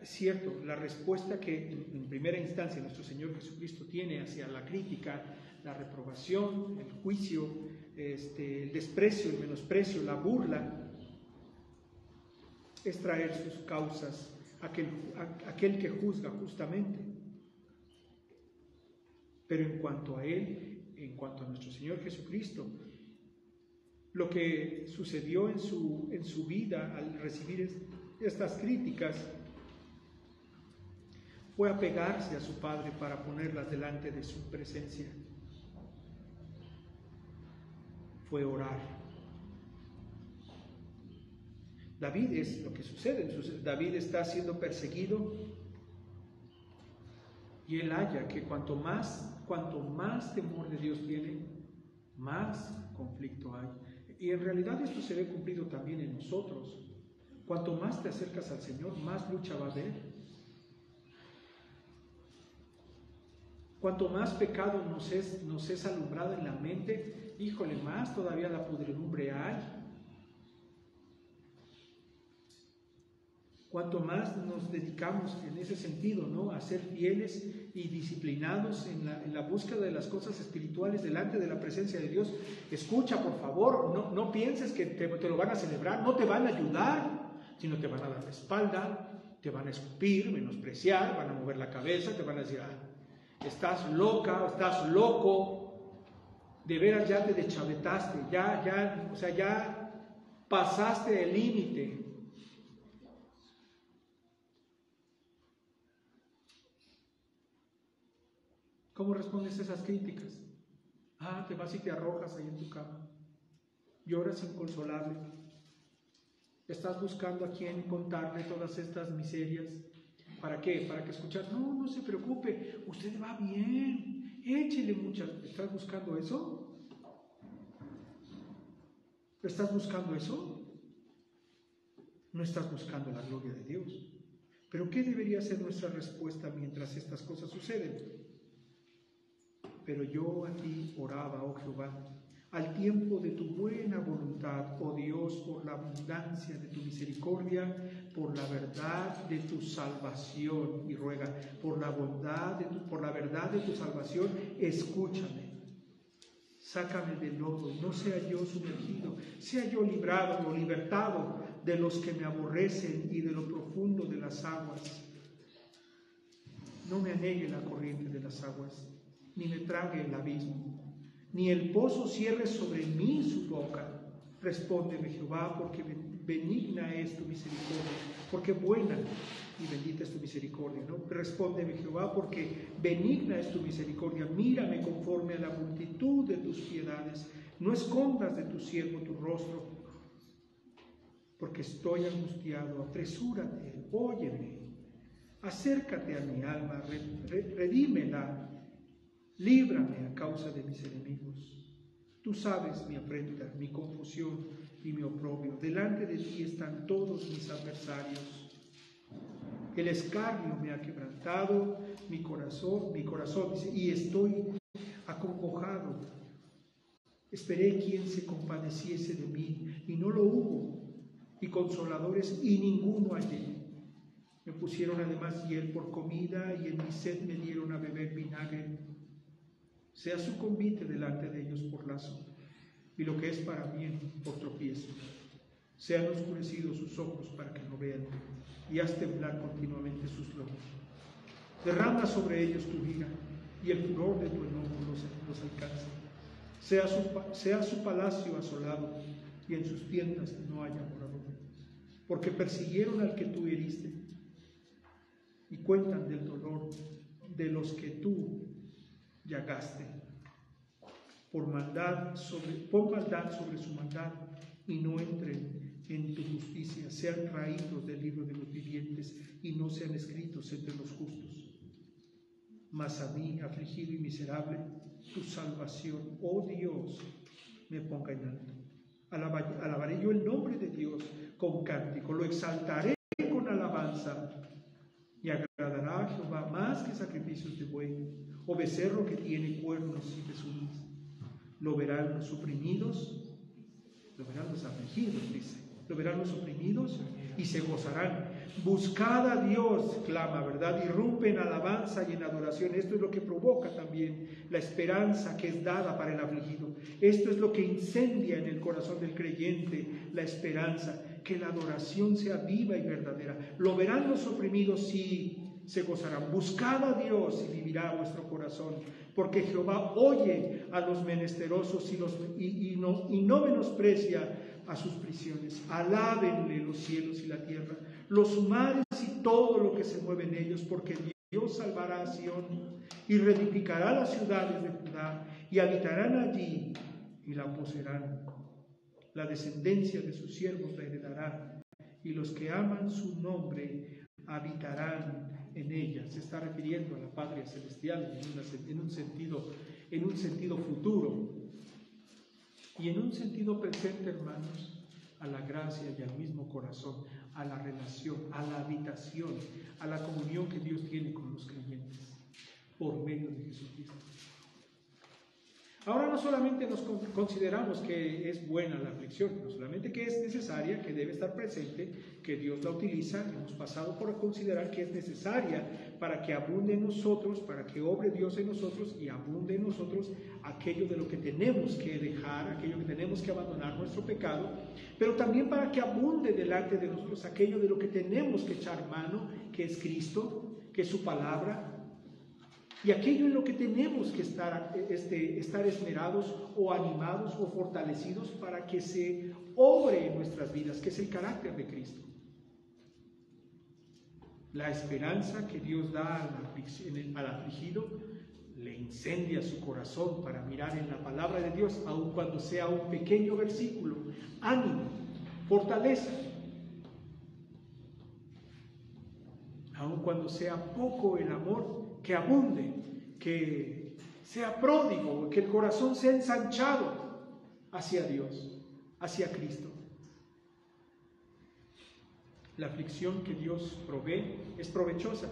es cierto, la respuesta que en primera instancia nuestro Señor Jesucristo tiene hacia la crítica, la reprobación, el juicio, el desprecio, el menosprecio, la burla, es traer sus causas aquel que juzga justamente. Pero en cuanto a Él, en cuanto a nuestro Señor Jesucristo, lo que sucedió en su vida al recibir estas críticas fue apegarse a su Padre para ponerlas delante de su presencia. Fue orar. David es lo que sucede. David está siendo perseguido y él halla que cuanto más temor de Dios tiene, más conflicto hay. Y en realidad esto se ve cumplido también en nosotros. Cuanto más te acercas al Señor, más lucha va a haber. Cuanto más pecado nos es alumbrado en la mente, híjole, más todavía la pudredumbre hay. Cuanto más nos dedicamos en ese sentido, ¿no?, a ser fieles y disciplinados en la búsqueda de las cosas espirituales delante de la presencia de Dios. Escucha, por favor, no pienses que te lo van a celebrar, no te van a ayudar, sino te van a dar la espalda, te van a escupir, menospreciar, van a mover la cabeza, te van a decir, estás loca, estás loco, de veras ya te deschavetaste, ya pasaste el límite. ¿Cómo respondes a esas críticas? Te vas y te arrojas ahí en tu cama, lloras inconsolable, estás buscando a quién contarle todas estas miserias. ¿Para qué? Para que escuchar, no se preocupe, usted va bien, échele muchas. ¿Estás buscando eso? ¿Estás buscando eso? No estás buscando la gloria de Dios. Pero ¿qué debería ser nuestra respuesta mientras estas cosas suceden? Pero yo a ti oraba, oh Jehová, al tiempo de tu buena voluntad, oh Dios, por la abundancia de tu misericordia, por la verdad de tu salvación, y ruega, por la verdad de tu salvación, escúchame. Sácame del lodo, no sea yo sumergido, sea yo librado o libertado de los que me aborrecen y de lo profundo de las aguas. No me anegue la corriente de las aguas, ni me trague el abismo, ni el pozo cierre sobre mí su boca. Respóndeme, Jehová, porque benigna es tu misericordia, porque buena y bendita es tu misericordia, ¿no? Respóndeme, Jehová, porque benigna es tu misericordia. Mírame conforme a la multitud de tus piedades. No escondas de tu siervo tu rostro, porque estoy angustiado. Apresúrate, óyeme. Acércate a mi alma, redímela, líbrame a causa de mis enemigos. Tú sabes mi afrenta, mi confusión y mi oprobio. Delante de ti están todos mis adversarios. El escarnio me ha quebrantado mi corazón, dice, y estoy acongojado. Esperé quien se compadeciese de mí, y no lo hubo, y consoladores, y ninguno hallé. Me pusieron además hiel por comida, y en mi sed me dieron a beber vinagre. Sea su convite delante de ellos por lazo, y lo que es para bien por tropiezo. Sean oscurecidos sus ojos para que no vean, y haz temblar continuamente sus lomos. Derrama sobre ellos tu ira, y el furor de tu enojo los alcanza. Sea su palacio asolado, y en sus tiendas no haya morador. Porque persiguieron al que tú heriste, y cuentan del dolor de los que tú llagaste. Pon maldad sobre su maldad, y no entren en tu justicia. Sean raídos del libro de los vivientes, y no sean escritos entre los justos. Mas a mí, afligido y miserable, tu salvación, oh Dios, me ponga en alto. Alabaré yo el nombre de Dios con cántico, lo exaltaré con alabanza, y agradará a Jehová más que sacrificios de buey, o becerro que tiene cuernos y pezuñas. Lo verán los oprimidos, lo verán los afligidos, dice, lo verán los oprimidos y se gozarán. Buscad a Dios, clama, ¿verdad? Irrumpe en alabanza y en adoración. Esto es lo que provoca también la esperanza que es dada para el afligido. Esto es lo que incendia en el corazón del creyente la esperanza, que la adoración sea viva y verdadera. Lo verán los oprimidos y se gozarán. Buscad a Dios y vivirá vuestro corazón, porque Jehová oye a los menesterosos y no menosprecia a sus prisiones. Alábenle los cielos y la tierra, los mares y todo lo que se mueve en ellos, porque Dios salvará a Sión y reedificará las ciudades de Judá, y habitarán allí y la poseerán. La descendencia de sus siervos la heredará, y los que aman su nombre habitarán en ella. Se está refiriendo a la patria celestial en un sentido futuro, y en un sentido presente, hermanos, a la gracia y al mismo corazón, a la relación, a la habitación, a la comunión que Dios tiene con los creyentes por medio de Jesucristo. Ahora no solamente nos consideramos que es buena la aflicción, no solamente que es necesaria, que debe estar presente, que Dios la utiliza, hemos pasado por considerar que es necesaria para que abunde en nosotros, para que obre Dios en nosotros y abunde en nosotros aquello de lo que tenemos que dejar, aquello que tenemos que abandonar, nuestro pecado, pero también para que abunde delante de nosotros aquello de lo que tenemos que echar mano, que es Cristo, que es su palabra, y aquello en lo que tenemos que estar esmerados o animados o fortalecidos para que se obre en nuestras vidas, que es el carácter de Cristo. La esperanza que Dios da al afligido le incendia su corazón para mirar en la palabra de Dios, aun cuando sea un pequeño versículo. Ánimo, fortaleza. Aun cuando sea poco el amor, que abunde, que sea pródigo, que el corazón sea ensanchado hacia Dios, hacia Cristo. La aflicción que Dios provee es provechosa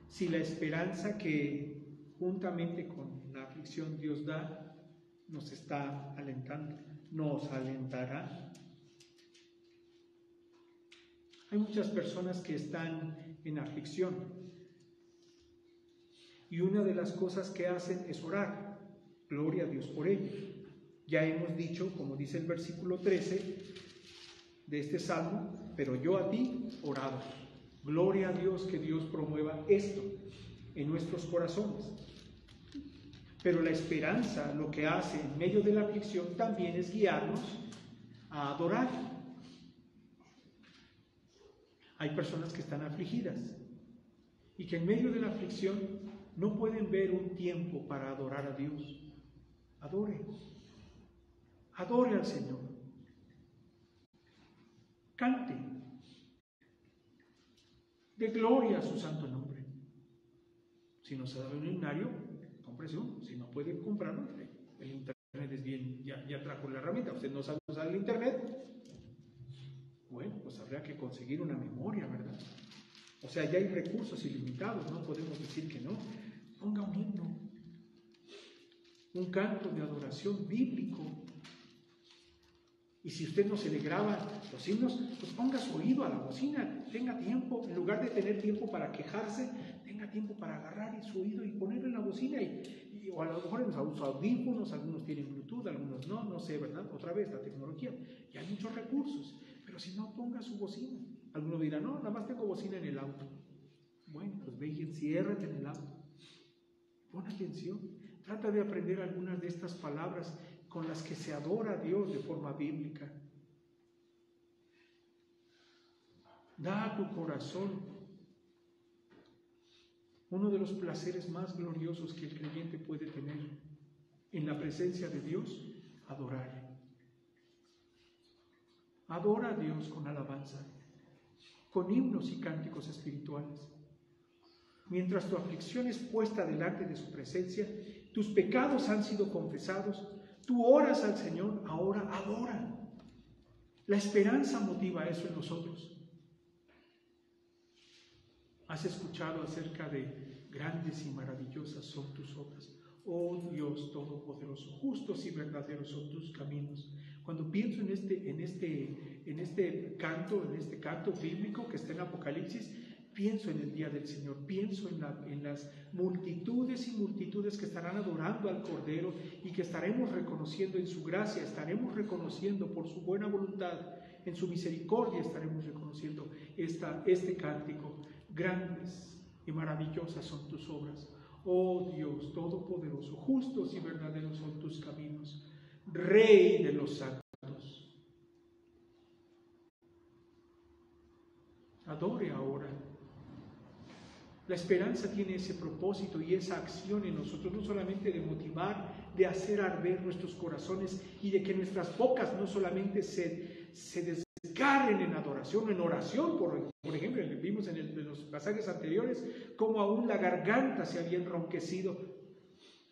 si la esperanza que juntamente con la aflicción Dios da nos está alentando, nos alentará. Hay muchas personas que están en aflicción y una de las cosas que hacen es orar. Gloria a Dios por ello. Ya hemos dicho, como dice el versículo 13 de este salmo, pero yo a ti oraba. Gloria a Dios que Dios promueva esto en nuestros corazones. Pero la esperanza lo que hace en medio de la aflicción también es guiarnos a adorar. Hay personas que están afligidas y que en medio de la aflicción no pueden ver un tiempo para adorar a Dios. Adore. Adore al Señor. Cante. De gloria a su santo nombre. Si no se da un himnario, cómprese uno. Si no puede comprarlo, el internet es bien, ya trajo la herramienta. Usted no sabe usar el internet. Bueno, pues habría que conseguir una memoria, ¿verdad? O sea, ya hay recursos ilimitados, no podemos decir que no. Ponga un himno, un canto de adoración bíblico. Y si usted no se le graba los himnos, pues ponga su oído a la bocina, tenga tiempo, en lugar de tener tiempo para quejarse, tenga tiempo para agarrar su oído y ponerlo en la bocina, o a lo mejor en los audífonos, algunos tienen Bluetooth, algunos no sé, ¿verdad? Otra vez la tecnología, y hay muchos recursos, pero si no, ponga su bocina. Algunos dirán, no, nada más tengo bocina en el auto. Bueno, pues ve y enciérrate en el auto, pon atención, trata de aprender algunas de estas palabras con las que se adora a Dios de forma bíblica. Da a tu corazón. Uno de los placeres más gloriosos que el creyente puede tener en la presencia de Dios, adorar. Adora a Dios con alabanza, con himnos y cánticos espirituales. Mientras tu aflicción es puesta delante de su presencia, tus pecados han sido confesados, tú oras al Señor, ahora adora. La esperanza motiva eso en nosotros. ¿Has escuchado acerca de grandes y maravillosas son tus obras? Oh Dios Todopoderoso, justos y verdaderos son tus caminos. Cuando pienso en este canto bíblico que está en Apocalipsis, pienso en el día del Señor, pienso en las multitudes y multitudes que estarán adorando al Cordero y que estaremos reconociendo en su gracia, estaremos reconociendo por su buena voluntad, en su misericordia estaremos reconociendo este cántico. Grandes y maravillosas son tus obras. Oh Dios Todopoderoso, justos y verdaderos son tus caminos, Rey de los santos. Adore ahora. La esperanza tiene ese propósito y esa acción en nosotros, no solamente de motivar, de hacer arder nuestros corazones y de que nuestras bocas no solamente se desgarren en adoración, en oración, por ejemplo, vimos en los pasajes anteriores cómo aún la garganta se había enronquecido,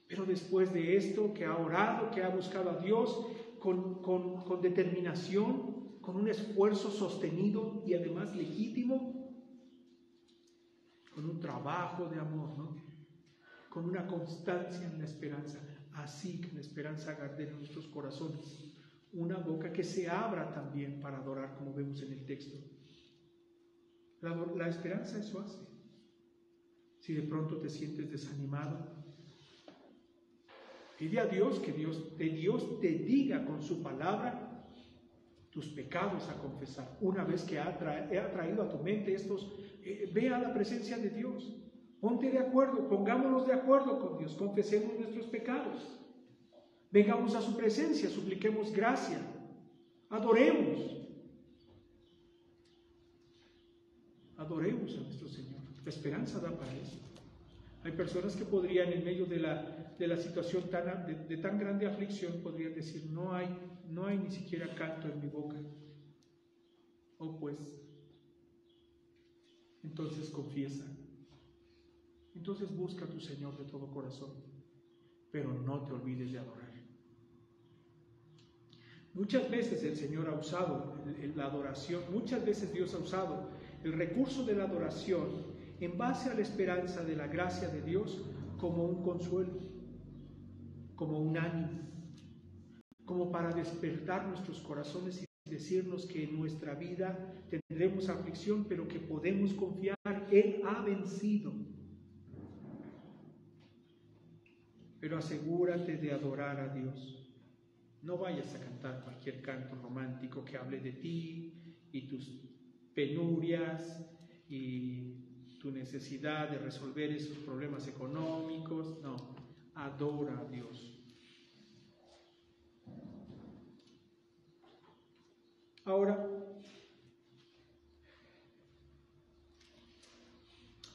pero después de esto, que ha orado, que ha buscado a Dios con determinación, con un esfuerzo sostenido y además legítimo, con un trabajo de amor, ¿no? Con una constancia en la esperanza, así que la esperanza haga arder en nuestros corazones, una boca que se abra también para adorar, como vemos en el texto. La esperanza eso hace. Si de pronto te sientes desanimado, pide a Dios que Dios te diga con su palabra tus pecados a confesar. Una vez que ha traído a tu mente estos, ve a la presencia de Dios, ponte de acuerdo, pongámonos de acuerdo con Dios, confesemos nuestros pecados, vengamos a su presencia, supliquemos gracia, adoremos a nuestro Señor. La esperanza da para eso. Hay personas que podrían, en medio de la situación de tan grande aflicción, podrían decir, no hay ni siquiera canto en mi boca. Oh pues, entonces confiesa, entonces busca a tu Señor de todo corazón, pero no te olvides de adorar. Muchas veces el Señor ha usado la adoración, muchas veces Dios ha usado el recurso de la adoración en base a la esperanza de la gracia de Dios como un consuelo, como un ánimo, como para despertar nuestros corazones y decirnos que en nuestra vida tendremos aflicción, pero que podemos confiar, Él ha vencido. Pero asegúrate de adorar a Dios. No vayas a cantar cualquier canto romántico que hable de ti y tus penurias y tu necesidad de resolver esos problemas económicos. No, adora a Dios. Ahora,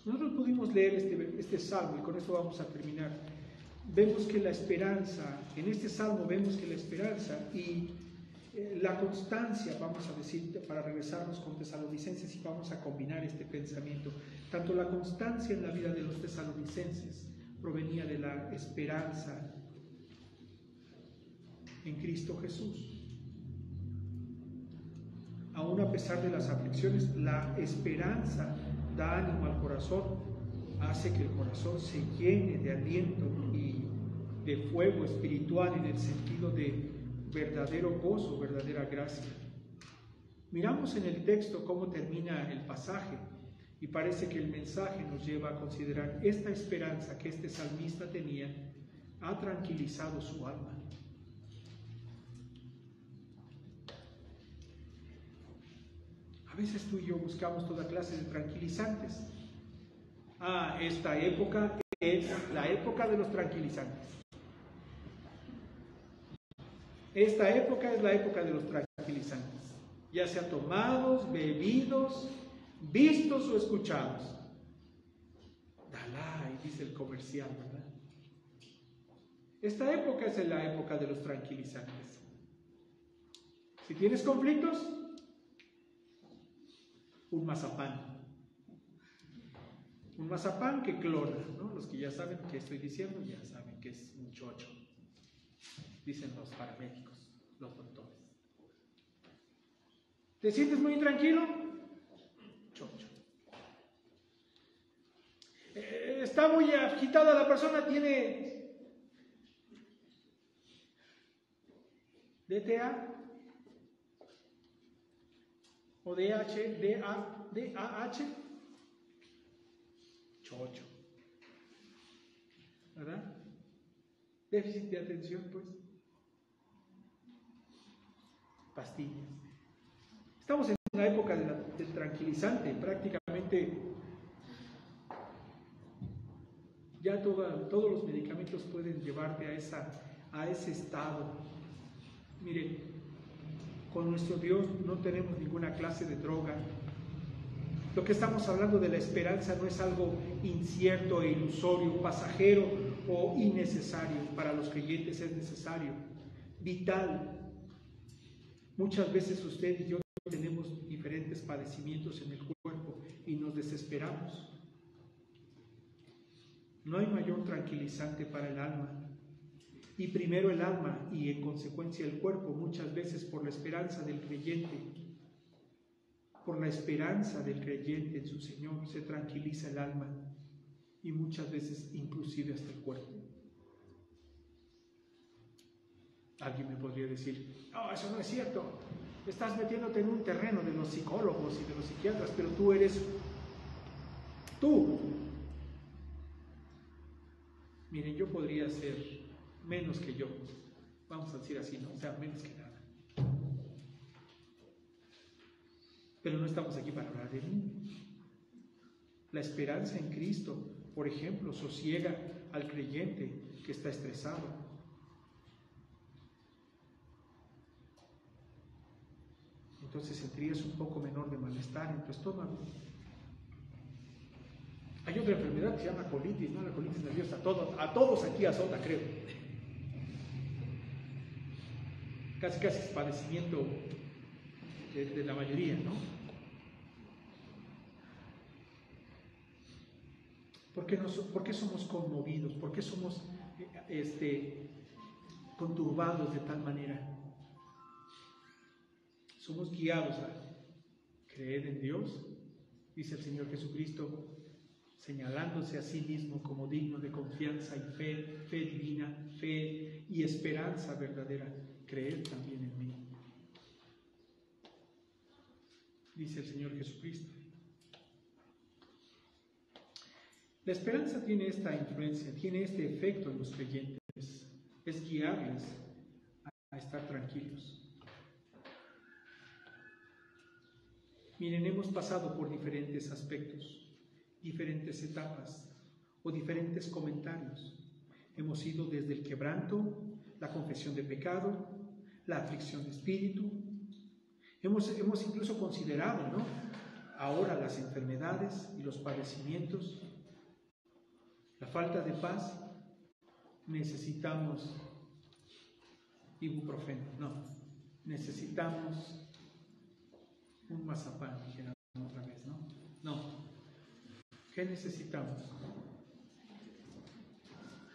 nosotros pudimos leer este salmo y con esto vamos a terminar. Vemos que la esperanza, en este salmo vemos que la esperanza y la constancia, vamos a decir, para regresarnos con Tesalonicenses y vamos a combinar este pensamiento, tanto la constancia en la vida de los tesalonicenses provenía de la esperanza en Cristo Jesús. Aún a pesar de las aflicciones, la esperanza da ánimo al corazón, hace que el corazón se llene de aliento y de fuego espiritual en el sentido de verdadero gozo, verdadera gracia. Miramos en el texto cómo termina el pasaje y parece que el mensaje nos lleva a considerar esta esperanza que este salmista tenía ha tranquilizado su alma. A veces tú y yo buscamos toda clase de tranquilizantes. Esta época es la época de los tranquilizantes. Esta época es la época de los tranquilizantes, ya sea tomados, bebidos, vistos o escuchados. Dalai, dice el comercial, ¿verdad? Esta época es la época de los tranquilizantes. Si tienes conflictos, un mazapán. Un mazapán que clona, ¿no? Los que ya saben qué estoy diciendo, ya saben que es un chocho. Dicen los paramédicos, los doctores. ¿Te sientes muy intranquilo? Chocho. Está muy agitada la persona, tiene DTA o DAH, chocho, ¿verdad? Déficit de atención, pues. Pastillas. Estamos en una época del tranquilizante, prácticamente ya todos los medicamentos pueden llevarte a ese estado. Mire, con nuestro Dios no tenemos ninguna clase de droga. Lo que estamos hablando de la esperanza no es algo incierto e ilusorio, pasajero o innecesario. Para los creyentes es necesario, vital. Muchas veces usted y yo tenemos diferentes padecimientos en el cuerpo y nos desesperamos. No hay mayor tranquilizante para el alma. Y primero el alma y en consecuencia el cuerpo, muchas veces por la esperanza del creyente. Por la esperanza del creyente en su Señor se tranquiliza el alma y muchas veces inclusive hasta el cuerpo. Alguien me podría decir, no, eso no es cierto, estás metiéndote en un terreno de los psicólogos y de los psiquiatras, pero tú eres tú. Miren, yo podría ser menos que yo, vamos a decir así, ¿no? O sea, menos que nada. Pero no estamos aquí para hablar de mí. La esperanza en Cristo, por ejemplo, sosiega al creyente que está estresado. Entonces sentirías un poco menor de malestar en tu estómago. Hay otra enfermedad que se llama colitis, ¿no? La colitis nerviosa, a todos aquí azota, creo. Casi es padecimiento de la mayoría, ¿no? ¿Por qué somos conmovidos? ¿Por qué somos conturbados de tal manera? Somos guiados a creer en Dios, dice el Señor Jesucristo, señalándose a sí mismo como digno de confianza y fe divina, fe y esperanza verdadera. creed también en mí. Dice el Señor Jesucristo. La esperanza tiene esta influencia, tiene este efecto en los creyentes, es guiarles a estar tranquilos. Miren, hemos pasado por diferentes aspectos, diferentes etapas o diferentes comentarios. Hemos ido desde el quebranto, la confesión de pecado, la aflicción de espíritu. Hemos incluso considerado, ¿no?, ahora las enfermedades y los padecimientos, la falta de paz. Necesitamos ibuprofeno, no, necesitamos un mazapán, dijeron otra vez, ¿no? No. ¿Qué necesitamos?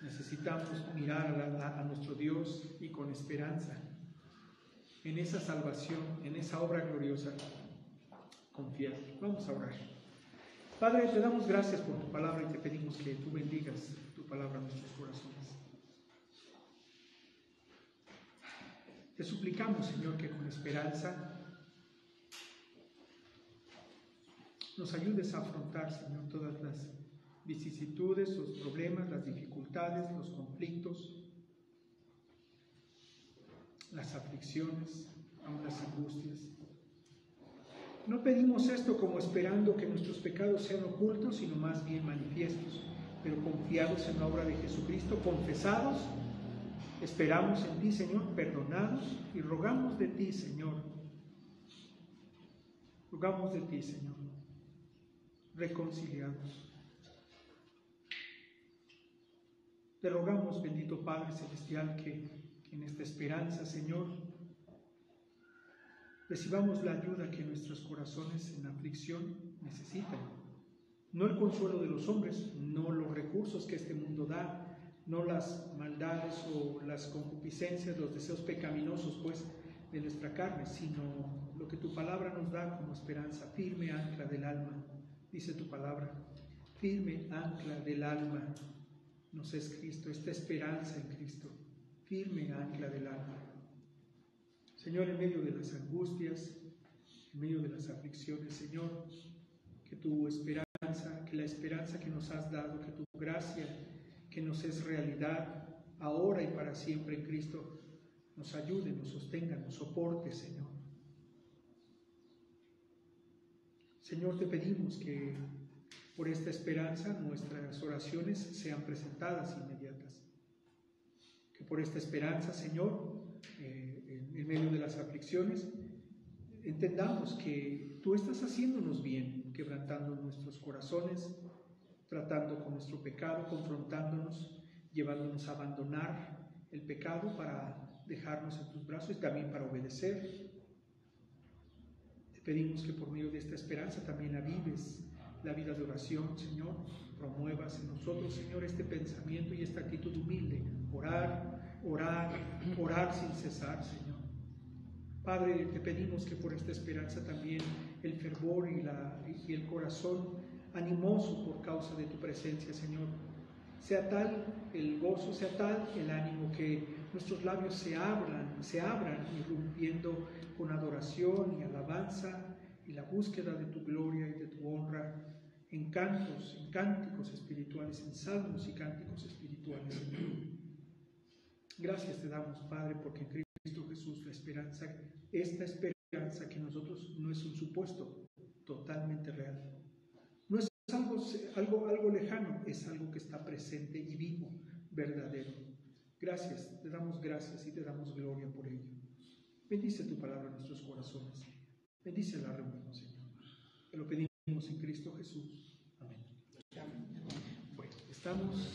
Necesitamos mirar a nuestro Dios y con esperanza en esa salvación, en esa obra gloriosa, confiar. Vamos a orar. Padre, te damos gracias por tu palabra y te pedimos que tú bendigas tu palabra en nuestros corazones. Te suplicamos, Señor, que con esperanza nos ayudes a afrontar, Señor, todas las vicisitudes, los problemas, las dificultades, los conflictos, las aflicciones, aún las angustias. No pedimos esto como esperando que nuestros pecados sean ocultos, sino más bien manifiestos, pero confiados en la obra de Jesucristo, confesados, esperamos en ti, Señor, perdonados, y rogamos de ti, Señor, reconciliados. Te rogamos, bendito Padre Celestial, que en esta esperanza, Señor, recibamos la ayuda que nuestros corazones en aflicción necesitan. No el consuelo de los hombres, no los recursos que este mundo da, no las maldades o las concupiscencias, los deseos pecaminosos, pues, de nuestra carne, sino lo que tu palabra nos da como esperanza, firme ancla del alma. Dice tu palabra, firme ancla del alma nos es Cristo, esta esperanza en Cristo, firme ancla del alma. Señor, en medio de las angustias, en medio de las aflicciones, Señor, que tu esperanza, que la esperanza que nos has dado, que tu gracia, que nos es realidad, ahora y para siempre en Cristo, nos ayude, nos sostenga, nos soporte, Señor. Señor, te pedimos que por esta esperanza nuestras oraciones sean presentadas inmediatas. Que por esta esperanza, Señor, en medio de las aflicciones, entendamos que tú estás haciéndonos bien, quebrantando nuestros corazones, tratando con nuestro pecado, confrontándonos, llevándonos a abandonar el pecado para dejarnos en tus brazos y también para obedecer. Te pedimos que por medio de esta esperanza también avives la vida de oración, Señor, promuevas en nosotros, Señor, este pensamiento y esta actitud humilde, orar sin cesar, Señor. Padre, te pedimos que por esta esperanza también el fervor y el corazón animoso por causa de tu presencia, Señor, sea tal el gozo, sea tal el ánimo que nuestros labios se abran, irrumpiendo con adoración y alabanza y la búsqueda de tu gloria y de tu honra en cantos, en cánticos espirituales, en salmos y cánticos espirituales, Señor. Gracias te damos, Padre, porque en Cristo Jesús la esperanza, esta esperanza que nosotros no es un supuesto, totalmente real. No es algo lejano, es algo que está presente y vivo, verdadero. Gracias, te damos gracias y te damos gloria por ello. Bendice tu palabra en nuestros corazones. Bendice la reunión, Señor. Te lo pedimos en Cristo Jesús. Amén. Bueno, estamos